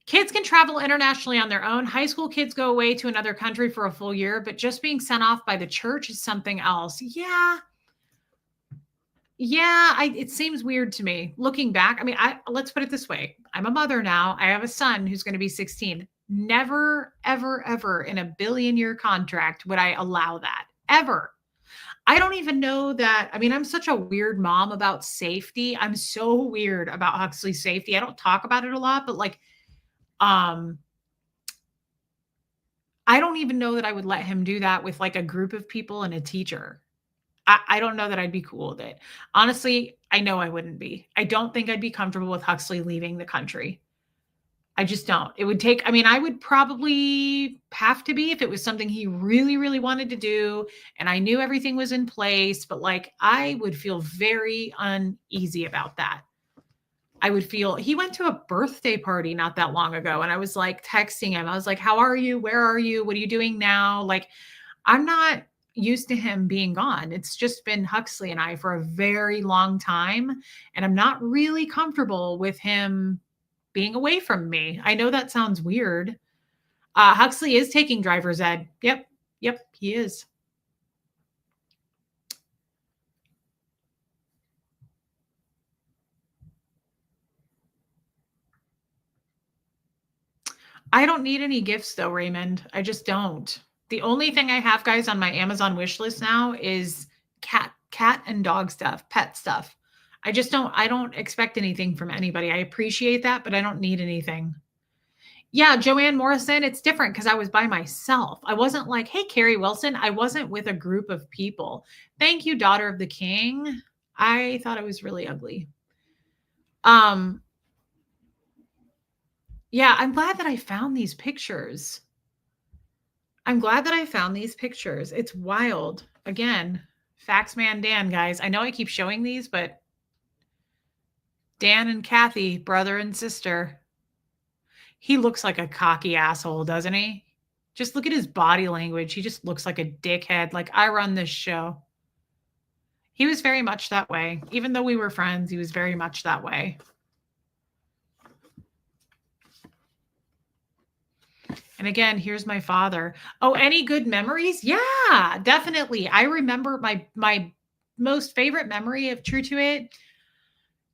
Kids can travel internationally on their own. High school kids go away to another country for a full year, but just being sent off by the church is something else. Yeah. Yeah, it seems weird to me. Looking back, I mean, let's put it this way. I'm a mother now. I have a son who's going to be 16. Never, ever, ever in a billion-year contract would I allow that. Ever. I don't even know that. I mean, I'm such a weird mom about safety. I'm so weird about Huxley's safety. I don't talk about it a lot, but like, um, I don't even know that I would let him do that with like a group of people and a teacher. I don't know that I'd be cool with it. Honestly, I know I wouldn't be. I don't think I'd be comfortable with Huxley leaving the country. I just don't. It would take, I mean, I would probably have to be if it was something he really, really wanted to do and I knew everything was in place, but like I would feel very uneasy about that. I would feel he went to a birthday party not that long ago and I was like texting him. I was like, "How are you? Where are you? What are you doing now?" Like I'm not used to him being gone. It's just been Huxley and I for a very long time and I'm not really comfortable with him being away from me. I know that sounds weird. Huxley is taking driver's ed. Yep. Yep, he is. I don't need any gifts though, Raymond. I just don't. The only thing I have, guys, on my Amazon wish list now is cat and dog stuff, pet stuff. I don't expect anything from anybody. I appreciate that, but I don't need anything. Yeah, Joanne Morrison, it's different because I was by myself. I wasn't like, hey, Carrie Wilson. I wasn't with a group of people. Thank you, Daughter of the King. I thought it was really ugly. Um, yeah, I'm glad that I found these pictures. I'm glad that I found these pictures. It's wild. Again, Faxman Dan, guys. I know I keep showing these, but Dan and Kathy, brother and sister. He looks like a cocky asshole, doesn't he? Just look at his body language. He just looks like a dickhead. Like, I run this show. He was very much that way. Even though we were friends, he was very much that way. And again, here's my father. Oh, any good memories? Yeah, definitely. I remember my most favorite memory of True to It.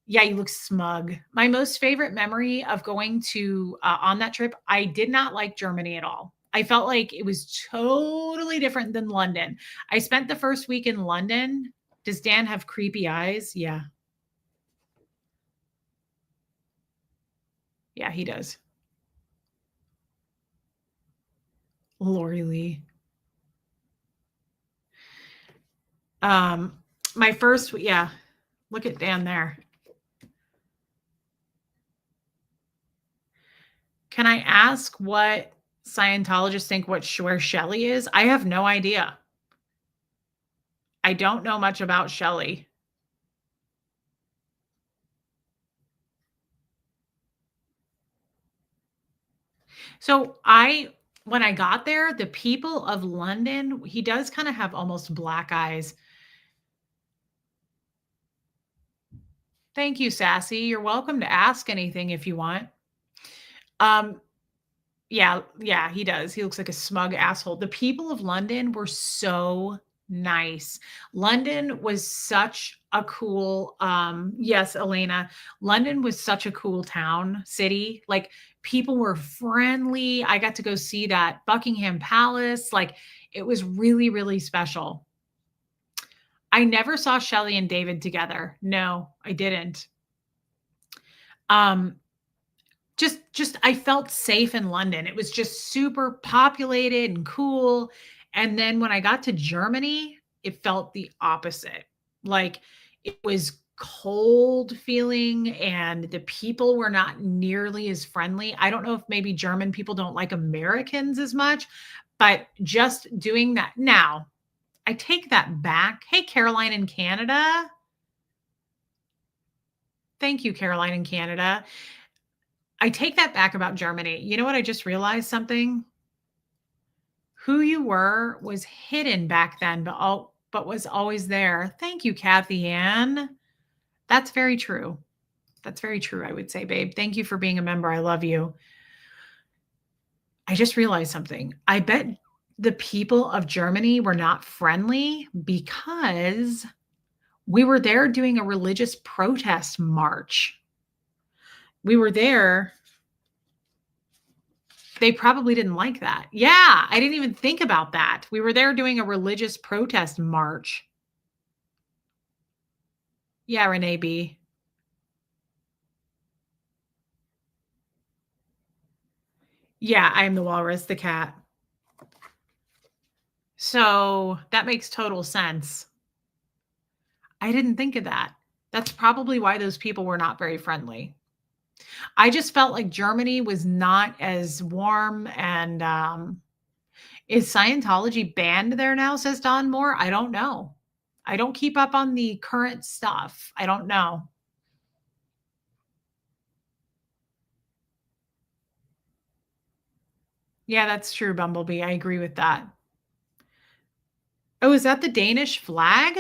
Yeah, you look smug. My most favorite memory of going to on that trip, I did not like Germany at all. I felt like it was totally different than London. I spent the first week in London. Does Dan have creepy eyes? Yeah. Yeah, he does. Lori Lee. Um, my first, yeah. Look at Dan there. Can I ask what Scientologists think where Shelley is? I have no idea. I don't know much about Shelley. So when I got there, the people of London, he does kind of have almost black eyes. Thank you, Sassy. You're welcome to ask anything if you want. Um, yeah, he does. He looks like a smug asshole. The people of London were so nice. London was such a cool, yes, Elena, London was such a cool town, city. Like people were friendly. I got to go see that Buckingham Palace. Like it was really, really special. I never saw Shelley and David together. No, I didn't. Um, just I felt safe in London. It was just super populated and cool. And then when I got to Germany, it felt the opposite. Like it was cold feeling and the people were not nearly as friendly. I don't know if maybe German people don't like Americans as much, but just doing that now, I take that back. Hey, Caroline in Canada. Thank you, Caroline in Canada. I take that back about Germany. You know what? I just realized something. Who you were was hidden back then, but was always there. Thank you, Kathy Ann. That's very true. That's very true, I would say, babe. Thank you for being a member. I love you. I just realized something. I bet the people of Germany were not friendly because we were there doing a religious protest march. We were there. They probably didn't like that. Yeah, I didn't even think about that. We were there doing a religious protest march. Yeah, Renee B. Yeah, I am the walrus, the cat. So that makes total sense. I didn't think of that. That's probably why those people were not very friendly. I just felt like Germany was not as warm and is Scientology banned there now, says Don Moore? I don't know. I don't keep up on the current stuff. I don't know. Yeah, that's true, Bumblebee. I agree with that. Oh, is that the Danish flag?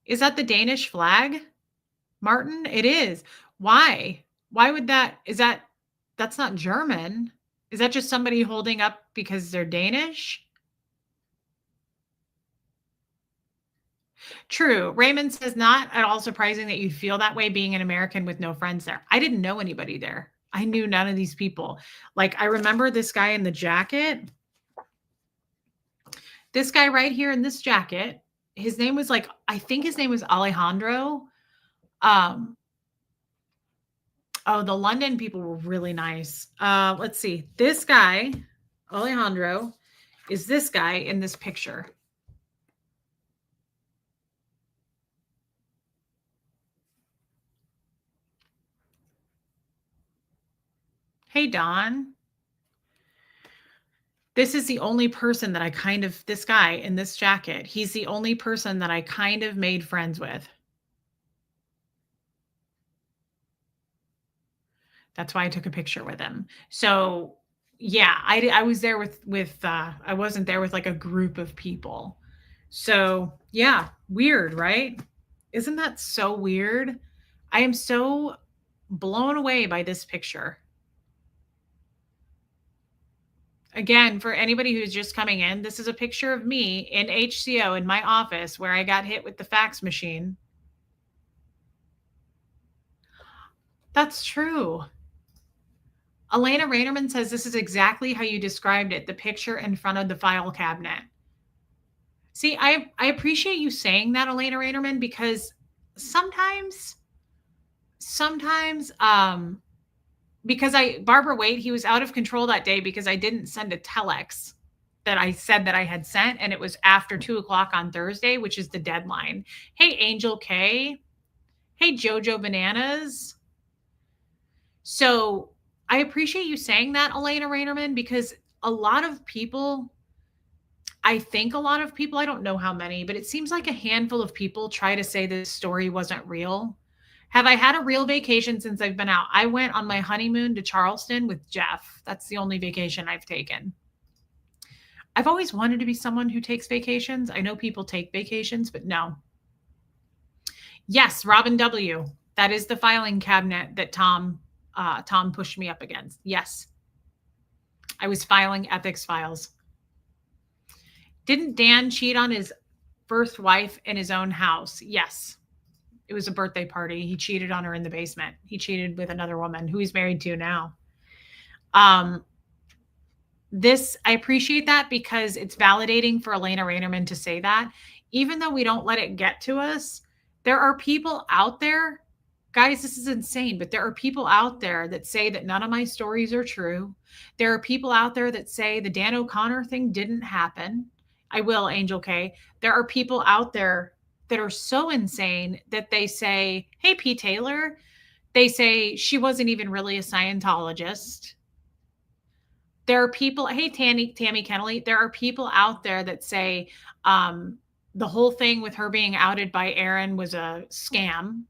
Is that the Danish flag, Martin? It is. Why? Why would that's not German? Is that just somebody holding up because they're Danish? True. Raymond says, not at all surprising that you feel that way being an American with no friends there. I didn't know anybody there. I knew none of these people. Like, I remember this guy in the jacket. This guy right here in this jacket, his name was I think his name was Alejandro. Oh, the London people were really nice. Let's see. This guy, Alejandro, is this guy in this picture. Hey, Don. This is the only person that this guy in this jacket, he's the only person that I kind of made friends with. That's why I took a picture with him. So yeah, I was there I wasn't there with like a group of people. So yeah, weird, right? Isn't that so weird? I am so blown away by this picture. Again, for anybody who's just coming in, this is a picture of me in HCO in my office where I got hit with the fax machine. That's true. Elena Rainerman says this is exactly how you described it, the picture in front of the file cabinet. See, I appreciate you saying that, Elena Rainerman, because sometimes, because Barbara Wade, he was out of control that day because I didn't send a telex that I said that I had sent, and it was after 2:00 on Thursday, which is the deadline. Hey, Angel K. Hey, Jojo Bananas. So I appreciate you saying that, Elena Rainerman, because a lot of people, I don't know how many, but it seems like a handful of people try to say this story wasn't real. Have I had a real vacation since I've been out? I went on my honeymoon to Charleston with Jeff. That's the only vacation I've taken. I've always wanted to be someone who takes vacations. I know people take vacations, but no. Yes, Robin W. That is the filing cabinet that Tom pushed me up against. Yes. I was filing ethics files. Didn't Dan cheat on his first wife in his own house? Yes. It was a birthday party. He cheated on her in the basement. He cheated with another woman who he's married to now. I appreciate that because it's validating for Elena Rainerman to say that. Even though we don't let it get to us, there are people out there, guys, this is insane, but there are people out there that say that none of my stories are true. There are people out there that say the Dan O'Connor thing didn't happen. I will, Angel K. There are people out there that are so insane that they say, hey, P. Taylor, they say she wasn't even really a Scientologist. There are people, hey, Tammy Kennelly, there are people out there that say the whole thing with her being outed by Aaron was a scam.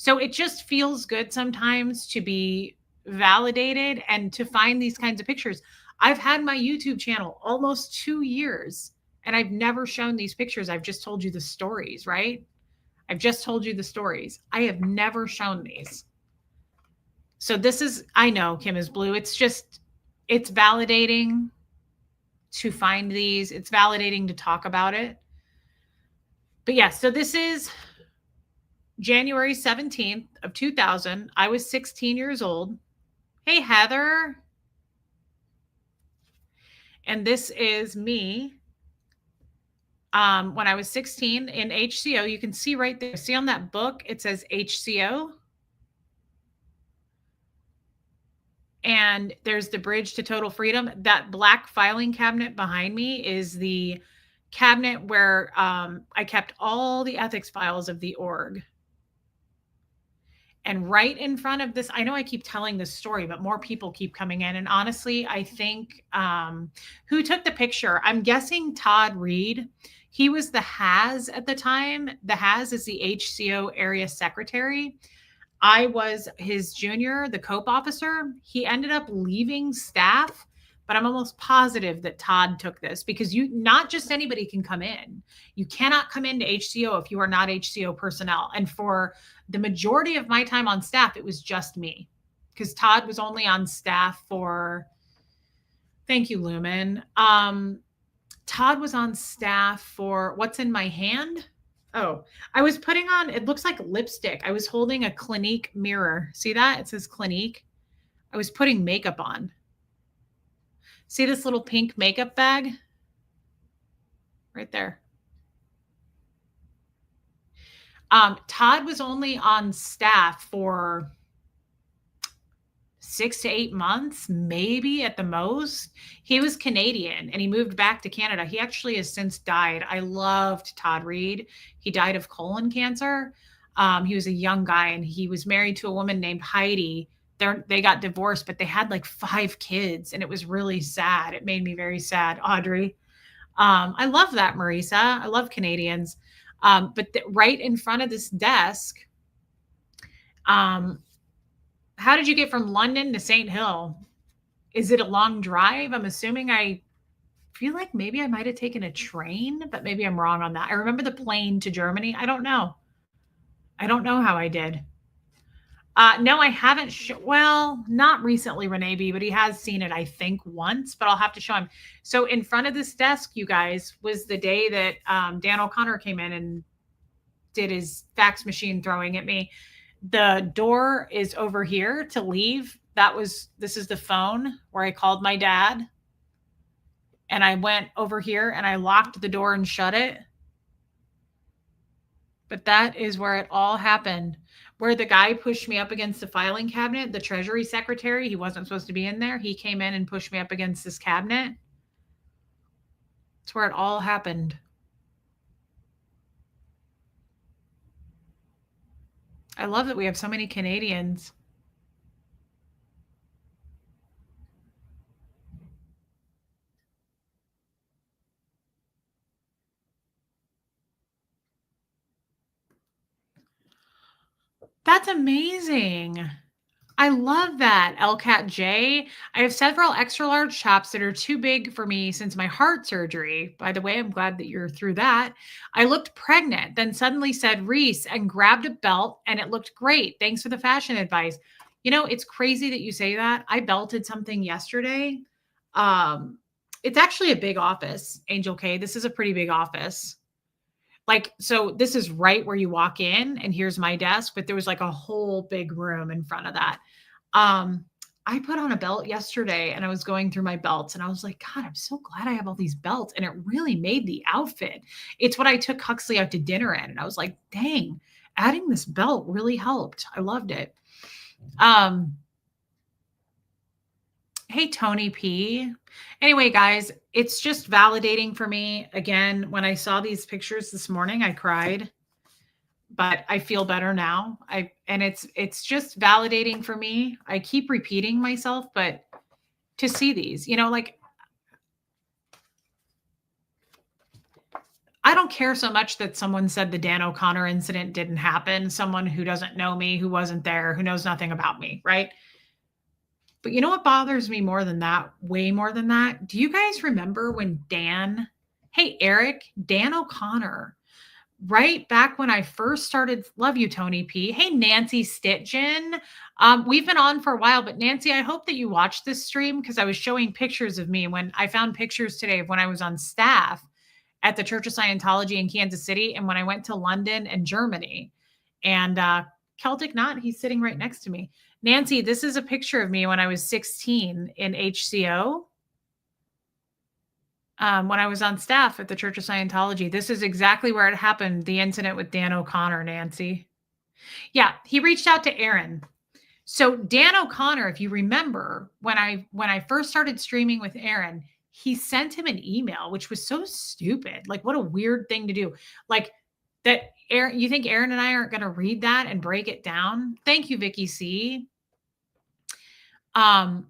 So it just feels good sometimes to be validated and to find these kinds of pictures. I've had my YouTube channel almost 2 years and I've never shown these pictures. I've just told you the stories, right? I've just told you the stories. I have never shown these. So this is, I know Kim is blue. It's just, it's validating to find these. It's validating to talk about it. But yeah, so this is January 17th of 2000. I was 16 years old. Hey, Heather. And this is me when I was 16 in HCO. You can see right there. See on that book, it says HCO. And there's the bridge to total freedom. That black filing cabinet behind me is the cabinet where I kept all the ethics files of the org. And right in front of this, I know I keep telling this story, but more people keep coming in. And honestly, I think who took the picture? I'm guessing Todd Reed. He was the HAS at the time. The HAS is the HCO area secretary. I was his junior, the COPE officer. He ended up leaving staff, but I'm almost positive that Todd took this because not just anybody can come in. You cannot come into HCO if you are not HCO personnel. And for the majority of my time on staff, it was just me because Todd was only on staff for, thank you, Lumen. Todd was on staff for what's in my hand. Oh, I was putting on, it looks like lipstick. I was holding a Clinique mirror. See that? It says Clinique. I was putting makeup on. See this little pink makeup bag? Right there. Todd was only on staff for 6 to 8 months, maybe at the most. He was Canadian and he moved back to Canada. He actually has since died. I loved Todd Reed. He died of colon cancer. He was a young guy and he was married to a woman named Heidi. They got divorced, but they had like 5 kids and it was really sad. It made me very sad, Audrey. I love that, Marisa. I love Canadians. But right in front of this desk, how did you get from London to St. Hill? Is it a long drive? I'm assuming I feel like maybe I might have taken a train, but maybe I'm wrong on that. I remember the plane to Germany. I don't know. I don't know how I did. No, I haven't. Well, not recently, Renee B, but he has seen it, I think, once, but I'll have to show him. So in front of this desk, you guys, was the day that Dan O'Connor came in and did his fax machine throwing at me. The door is over here to leave. This is the phone where I called my dad. And I went over here and I locked the door and shut it. But that is where it all happened. Where the guy pushed me up against the filing cabinet, the Treasury Secretary, he wasn't supposed to be in there. He came in and pushed me up against this cabinet. That's where it all happened. I love that we have so many Canadians. That's amazing. I love that, LCAT J. I have several extra large chops that are too big for me since my heart surgery. By the way, I'm glad that you're through that. I looked pregnant, then suddenly said Reese and grabbed a belt and it looked great. Thanks for the fashion advice. You know, it's crazy that you say that. I belted something yesterday. It's actually a big office, Angel K. This is a pretty big office. Like, so this is right where you walk in and here's my desk, but there was like a whole big room in front of that. I put on a belt yesterday and I was going through my belts and I was like, God, I'm so glad I have all these belts. And it really made the outfit. It's what I took Huxley out to dinner in. And I was like, dang, adding this belt really helped. I loved it. Hey, Tony P. Anyway, guys, it's just validating for me. Again, when I saw these pictures this morning, I cried, but I feel better now. And it's just validating for me. I keep repeating myself, but to see these, you know, like I don't care so much that someone said the Dan O'Connor incident didn't happen. Someone who doesn't know me, who wasn't there, who knows nothing about me, right? But you know what bothers me more than that, way more than that? Do you guys remember when hey, Eric, Dan O'Connor, right back when I first started, love you, Tony P. Hey, Nancy Stitchin. We've been on for a while, but Nancy, I hope that you watched this stream because I was showing pictures of me when I found pictures today of when I was on staff at the Church of Scientology in Kansas City and when I went to London and Germany. And Celtic Knot, he's sitting right next to me. Nancy, this is a picture of me when I was 16 in HCO. When I was on staff at the Church of Scientology. This is exactly where it happened, the incident with Dan O'Connor, Nancy. Yeah, he reached out to Aaron. So Dan O'Connor, if you remember, when I first started streaming with Aaron, he sent him an email, which was so stupid. Like, what a weird thing to do. Like that, Aaron, you think Aaron and I aren't going to read that and break it down? Thank you, Vicky C. Dan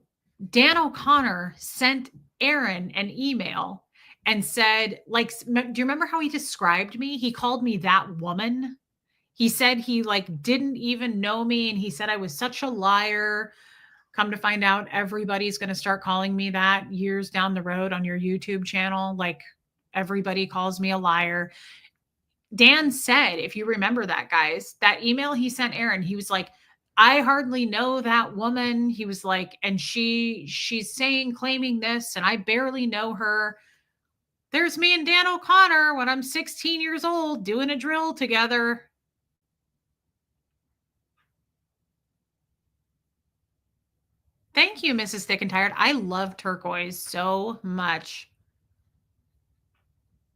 O'Connor sent Aaron an email and said, like, do you remember how he described me? He called me that woman. He said he like didn't even know me. And he said I was such a liar. Come to find out, everybody's going to start calling me that years down the road on your YouTube channel. Like, everybody calls me a liar. Dan said, if you remember that, guys, that email he sent Aaron, he was like, I hardly know that woman. He was like, and she's saying, claiming this, and I barely know her. There's me and Dan O'Connor when I'm 16 years old doing a drill together. Thank you, Mrs. Thick and Tired. I love turquoise so much.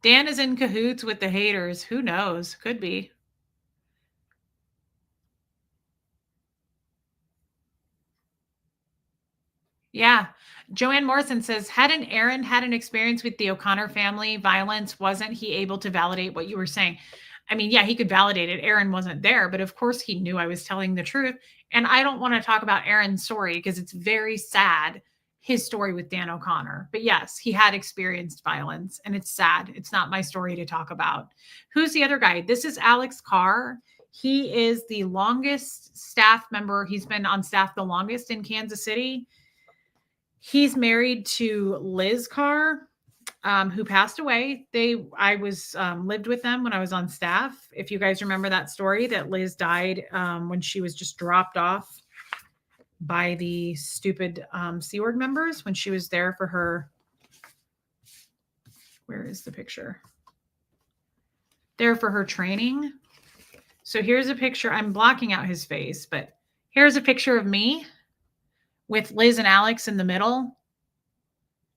Dan is in cahoots with the haters. Who knows? Could be. Yeah. Joanne Morrison says, hadn't Aaron had an experience with the O'Connor family violence? Wasn't he able to validate what you were saying? I mean, yeah, he could validate it. Aaron wasn't there, but of course he knew I was telling the truth. And I don't want to talk about Aaron's story because it's very sad, his story with Dan O'Connor. But yes, he had experienced violence and it's sad. It's not my story to talk about. Who's the other guy? This is Alex Carr. He is the longest staff member. He's been on staff the longest in Kansas City. He's married to Liz Carr, who passed away. I lived with them when I was on staff. If you guys remember that story, that Liz died when she was just dropped off by the stupid Sea Word members when she was there for her. Where is the picture? There for her training. So here's a picture. I'm blocking out his face, but here's a picture of me with Liz and Alex in the middle.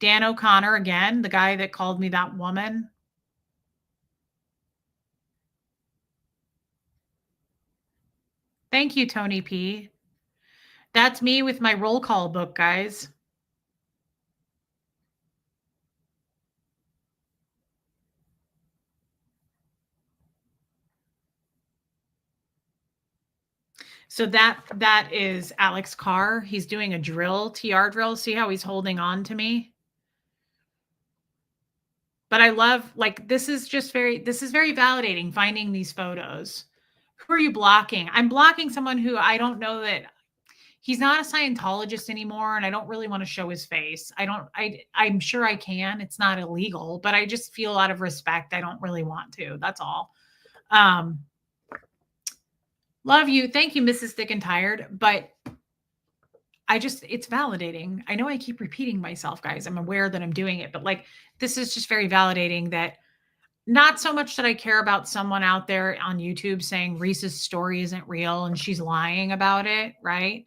Dan O'Connor, again, the guy that called me that woman. Thank you, Tony P. That's me with my roll call book, guys. So that is Alex Carr. He's doing a drill, TR drill. See how he's holding on to me? But I love, like, this is very validating, finding these photos. Who are you blocking? I'm blocking someone who I don't know that he's not a Scientologist anymore. And I don't really want to show his face. I'm sure I can, it's not illegal, but I just feel out of respect. I don't really want to, that's all. Love you. Thank you, Mrs. Thick and Tired. But it's validating. I know I keep repeating myself, guys. I'm aware that I'm doing it, but like, this is just very validating that not so much that I care about someone out there on YouTube saying Reese's story isn't real and she's lying about it, right?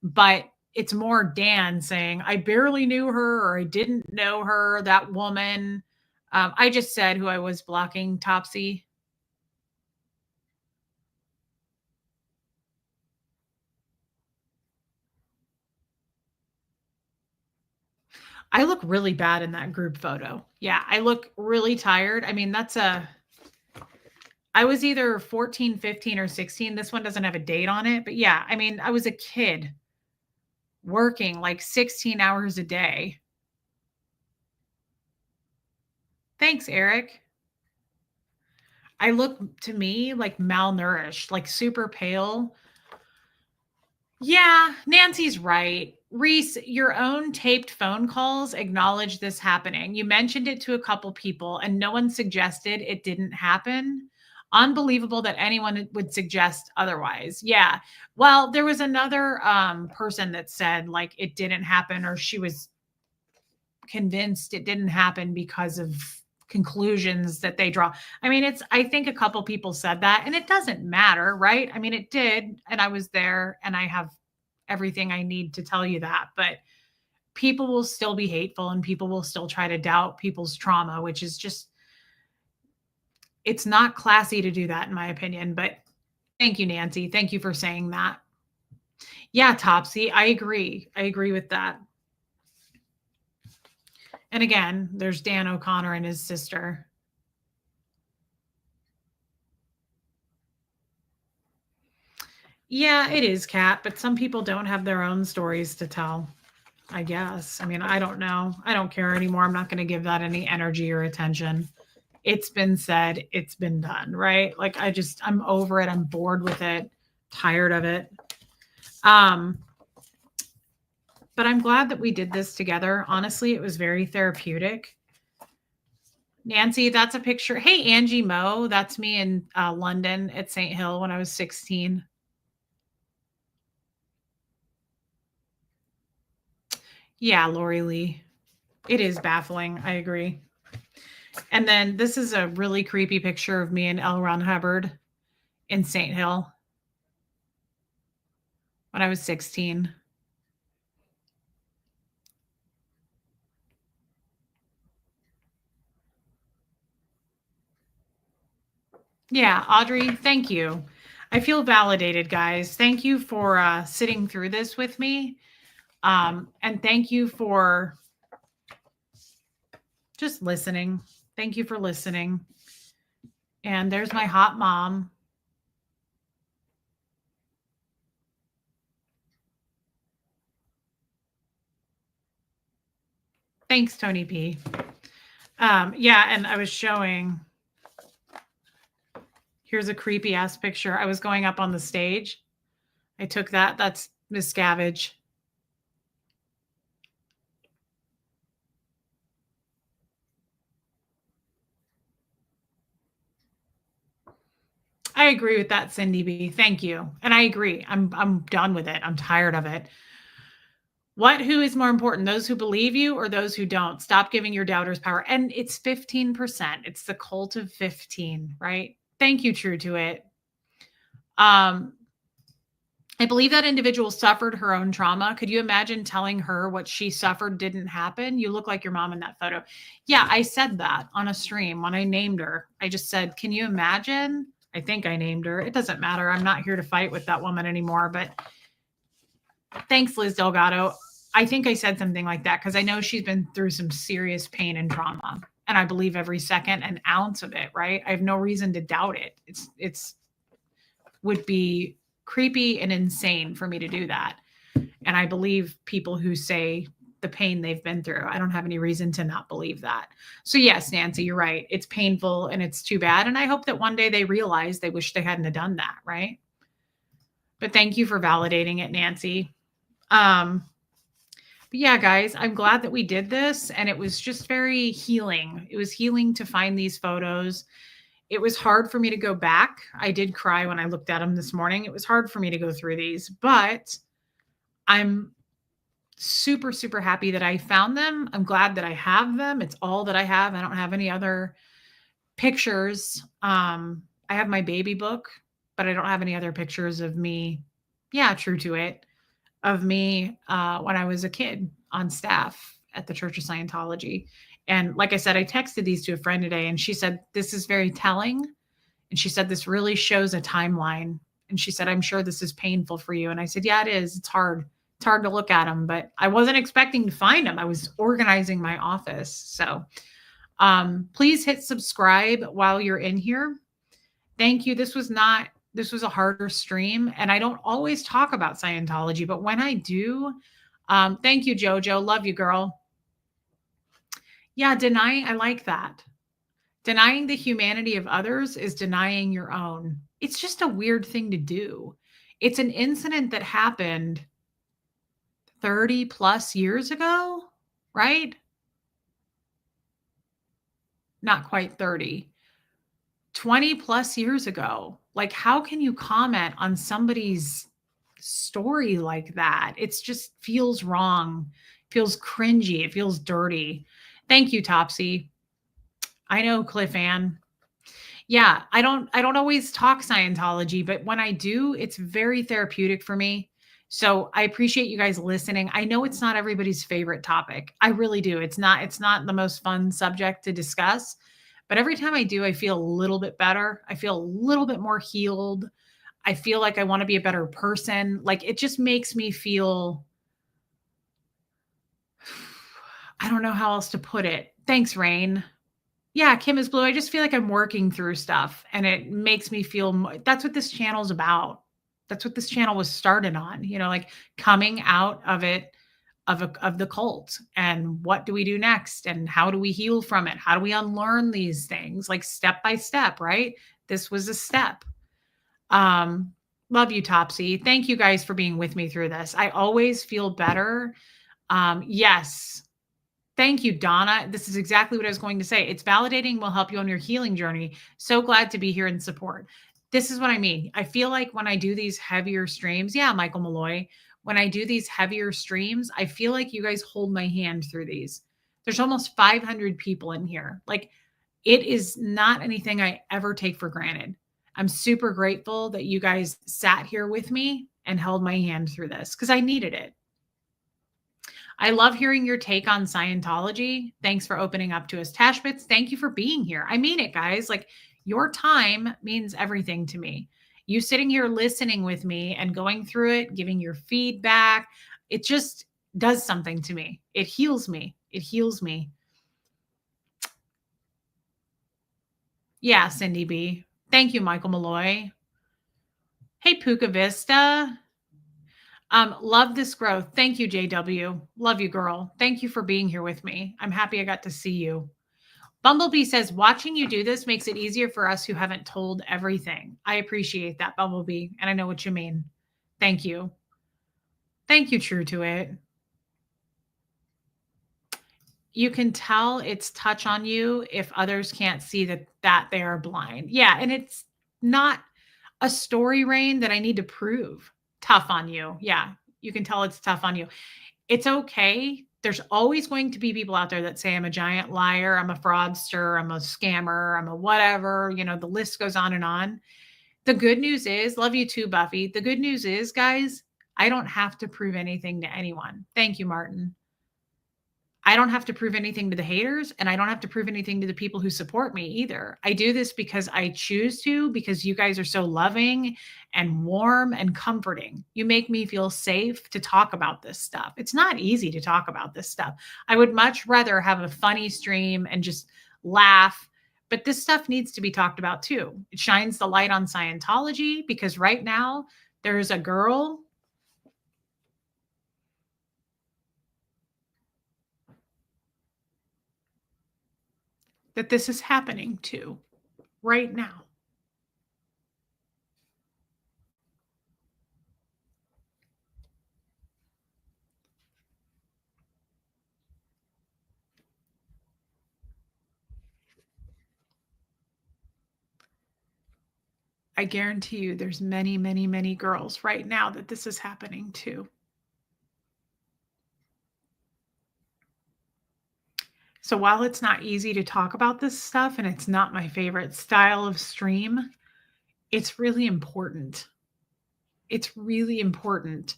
But it's more Dan saying, I barely knew her or I didn't know her, that woman. I just said who I was blocking, Topsy. I look really bad in that group photo. Yeah, I look really tired. I mean, I was either 14, 15, or 16. This one doesn't have a date on it. But yeah, I mean, I was a kid working like 16 hours a day. Thanks, Eric. I look to me like malnourished, like super pale. Yeah, Nancy's right. Reese, your own taped phone calls acknowledge this happening. You mentioned it to a couple people and no one suggested it didn't happen. Unbelievable that anyone would suggest otherwise. Yeah. Well, there was another person that said like it didn't happen, or she was convinced it didn't happen because of conclusions that they draw. I mean, I think a couple people said that, and it doesn't matter, right? I mean, it did, and I was there, and I have everything I need to tell you that. But people will still be hateful, and people will still try to doubt people's trauma, which is just, it's not classy to do that, in my opinion. But thank you, Nancy. Thank you for saying that. Yeah, Topsy, I agree. I agree with that. And again, there's Dan O'Connor and his sister. Yeah, it is, Kat, but some people don't have their own stories to tell, I guess. I mean, I don't know. I don't care anymore. I'm not going to give that any energy or attention. It's been said, it's been done, right? Like I'm over it. I'm bored with it, tired of it. But I'm glad that we did this together. Honestly, it was very therapeutic. Nancy, that's a picture. Hey, Angie Moe, that's me in London at St. Hill when I was 16. Yeah, Lori Lee. It is baffling. I agree. And then this is a really creepy picture of me and L. Ron Hubbard in St. Hill when I was 16. Yeah, Audrey, thank you. I feel validated, guys. Thank you for sitting through this with me. And thank you for just listening. Thank you for listening. And there's my hot mom. Thanks, Tony P. Yeah, and I was showing, here's a creepy ass picture. I was going up on the stage. I took that. That's Miss Scavenge. I agree with that, Cindy B. Thank you. And I agree. I'm done with it. I'm tired of it. Who is more important, those who believe you or those who don't? Stop giving your doubters power. And it's 15%. It's the cult of 15, right? Thank you, True to It. I believe that individual suffered her own trauma. Could you imagine telling her what she suffered didn't happen? You look like your mom in that photo. Yeah, I said that on a stream when I named her. I just said, can you imagine? I think I named her. It doesn't matter. I'm not here to fight with that woman anymore. But thanks, Liz Delgado. I think I said something like that because I know she's been through some serious pain and trauma. And I believe every second and ounce of it, right? I have no reason to doubt it. It's would be creepy and insane for me to do that. And I believe people who say the pain they've been through. I don't have any reason to not believe that. So yes, Nancy, you're right. It's painful and it's too bad. And I hope that one day they realize they wish they hadn't have done that, right? But thank you for validating it, Nancy. But yeah, guys, I'm glad that we did this. And it was just very healing. It was healing to find these photos. It was hard for me to go back. I did cry when I looked at them this morning. It was hard for me to go through these, but I'm super, super happy that I found them. I'm glad that I have them. It's all that I have. I don't have any other pictures. I have my baby book, but I don't have any other pictures of me. Yeah, True to It. Of me when I was a kid on staff at the Church of Scientology. And like I said, I texted these to a friend today and she said, this is very telling. And she said, this really shows a timeline. And she said, I'm sure this is painful for you. And I said, yeah, it is. It's hard. It's hard to look at them, but I wasn't expecting to find them. I was organizing my office. So please hit subscribe while you're in here. Thank you. This was a harder stream and I don't always talk about Scientology, but when I do, thank you, Jojo. Love you, girl. Yeah, deny. I like that. Denying the humanity of others is denying your own. It's just a weird thing to do. It's an incident that happened 30 plus years ago, right? Not quite 30, 20 plus years ago. Like, how can you comment on somebody's story like that? It's just feels wrong, feels cringy, it feels dirty. Thank you, Topsy. I know, Cliff Ann. Yeah, I don't always talk Scientology, but when I do, it's very therapeutic for me. So I appreciate you guys listening. I know it's not everybody's favorite topic. I really do. It's not the most fun subject to discuss, but every time I do, I feel a little bit better. I feel a little bit more healed. I feel like I want to be a better person. Like, it just makes me feel, I don't know how else to put it. Thanks, Rain. Yeah, Kim is Blue. I just feel like I'm working through stuff and it makes me feel that's what this channel's about. That's what this channel was started on, like coming out of it, of the cult, and what do we do next and how do we heal from it? How do we unlearn these things, like step by step, right? This was a step. Love you, Topsy. Thank you guys for being with me through this. I always feel better. Yes. Thank you, Donna. This is exactly what I was going to say. It's validating, will help you on your healing journey. So glad to be here and support. This is what I mean. I feel like when I do these heavier streams, yeah, Michael Malloy, when I do these heavier streams, I feel like you guys hold my hand through these. There's almost 500 people in here. Like, it is not anything I ever take for granted. I'm super grateful that you guys sat here with me and held my hand through this because I needed it. I love hearing your take on Scientology. Thanks for opening up to us. Tashbits, thank you for being here. I mean it, guys. Like, your time means everything to me. You sitting here listening with me and going through it, giving your feedback, it just does something to me. It heals me. It heals me. Yeah, Cindy B. Thank you, Michael Malloy. Hey, Puka Vista. Love this growth. Thank you, JW. Love you, girl. Thank you for being here with me. I'm happy I got to see you. Bumblebee says, watching you do this makes it easier for us who haven't told everything. I appreciate that, Bumblebee, and I know what you mean. Thank you. Thank you, True to It. You can tell it's touch on you if others can't see that they are blind. Yeah, and it's not a story, Rain, that I need to prove. Tough on you. Yeah, you can tell it's tough on you. It's okay. There's always going to be people out there that say I'm a giant liar, I'm a fraudster, I'm a scammer, I'm a whatever, the list goes on and on. The good news is, love you too, Buffy. The good news is, guys, I don't have to prove anything to anyone. Thank you, Martin. I don't have to prove anything to the haters, and I don't have to prove anything to the people who support me either. I do this because I choose to, because you guys are so loving and warm and comforting. You make me feel safe to talk about this stuff. It's not easy to talk about this stuff. I would much rather have a funny stream and just laugh, but this stuff needs to be talked about too. It shines the light on Scientology because right now there's a girl that this is happening to right now. I guarantee you there's many, many, many girls right now that this is happening to. So while it's not easy to talk about this stuff and it's not my favorite style of stream, it's really important. It's really important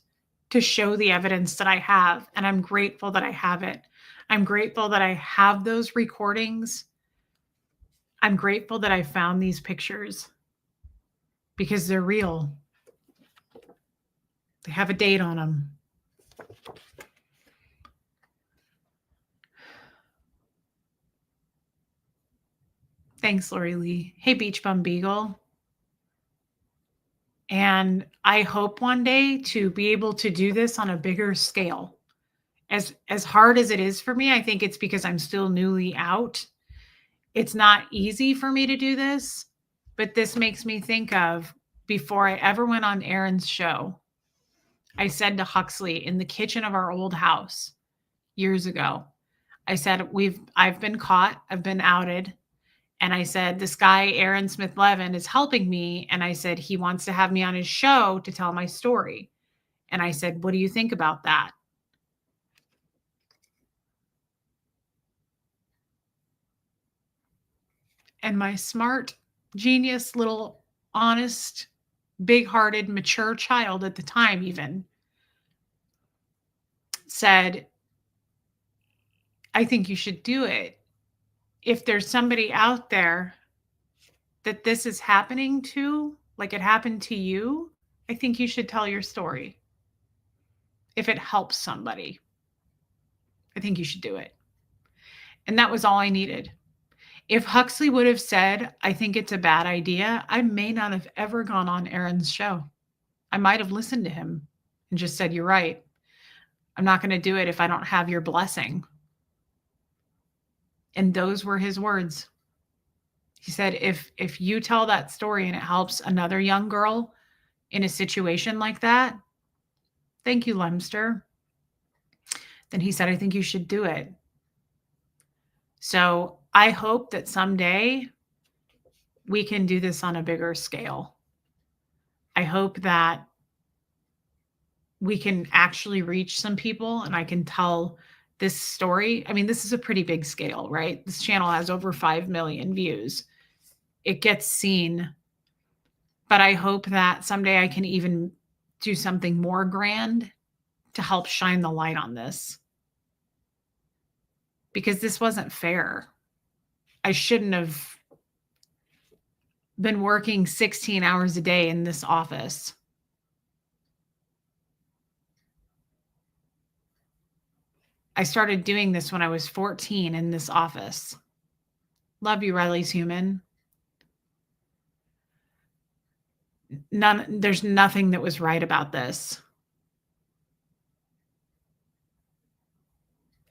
to show the evidence that I have, and I'm grateful that I have it. I'm grateful that I have those recordings. I'm grateful that I found these pictures because they're real. They have a date on them. Thanks, Lori Lee. Hey, Beach Bum Beagle. And I hope one day to be able to do this on a bigger scale. As hard as it is for me, I think it's because I'm still newly out. It's not easy for me to do this, but this makes me think of before I ever went on Aaron's show, I said to Huxley in the kitchen of our old house years ago, I said, I've been caught, I've been outed. And I said, this guy, Aaron Smith Levin, is helping me. And I said, he wants to have me on his show to tell my story. And I said, what do you think about that? And my smart, genius, little honest, big-hearted, mature child at the time even said, I think you should do it. If there's somebody out there that this is happening to, like it happened to you, I think you should tell your story. If it helps somebody, I think you should do it. And that was all I needed. If Huxley would have said, I think it's a bad idea, I may not have ever gone on Aaron's show. I might have listened to him and just said, you're right. I'm not going to do it if I don't have your blessing. And those were his words. He said, if you tell that story and it helps another young girl in a situation like that, thank you, Lemster. Then he said, I think you should do it. So I hope that someday we can do this on a bigger scale. I hope that we can actually reach some people and I can tell this story. I mean, this is a pretty big scale, right? This channel has over 5 million views. It gets seen. But I hope that someday I can even do something more grand to help shine the light on this. Because this wasn't fair. I shouldn't have been working 16 hours a day in this office. I started doing this when I was 14 in this office. Love you, Riley's human. There's nothing that was right about this.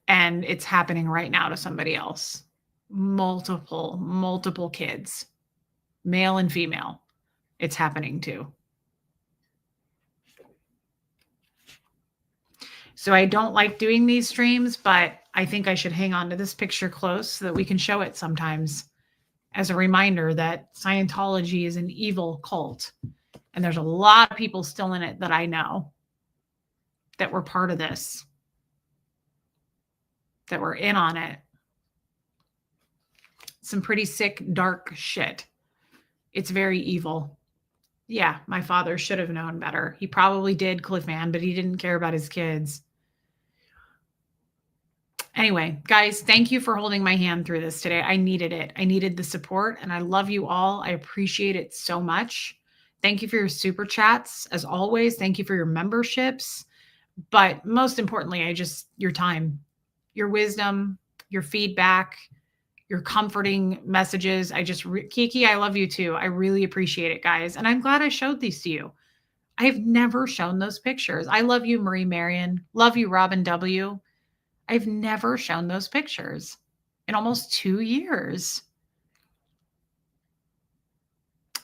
And it's happening right now to somebody else. Multiple kids, male and female. It's happening to. So I don't like doing these streams, but I think I should hang on to this picture close so that we can show it sometimes as a reminder that Scientology is an evil cult. And there's a lot of people still in it that I know that were part of this, that were in on it. Some pretty sick, dark shit. It's very evil. Yeah, my father should have known better. He probably did, Cliffman, but he didn't care about his kids. Anyway, guys, thank you for holding my hand through this today. I needed it. I needed the support, and I love you all. I appreciate it so much. Thank you for your super chats. As always, thank you for your memberships. But most importantly, your time, your wisdom, your feedback, your comforting messages. Kiki, I love you too. I really appreciate it, guys. And I'm glad I showed these to you. I have never shown those pictures. I love you, Marie Marion. Love you, Robin W. I've never shown those pictures in almost 2 years.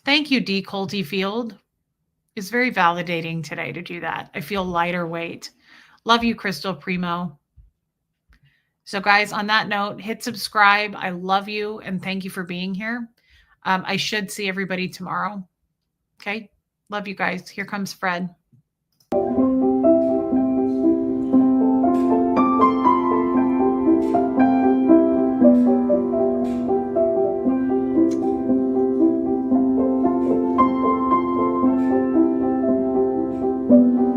Thank you, D. Coltyfield. It's very validating today to do that. I feel lighter weight. Love you, Crystal Primo. So guys, on that note, hit subscribe. I love you and thank you for being here. I should see everybody tomorrow. Okay. Love you guys. Here comes Fred.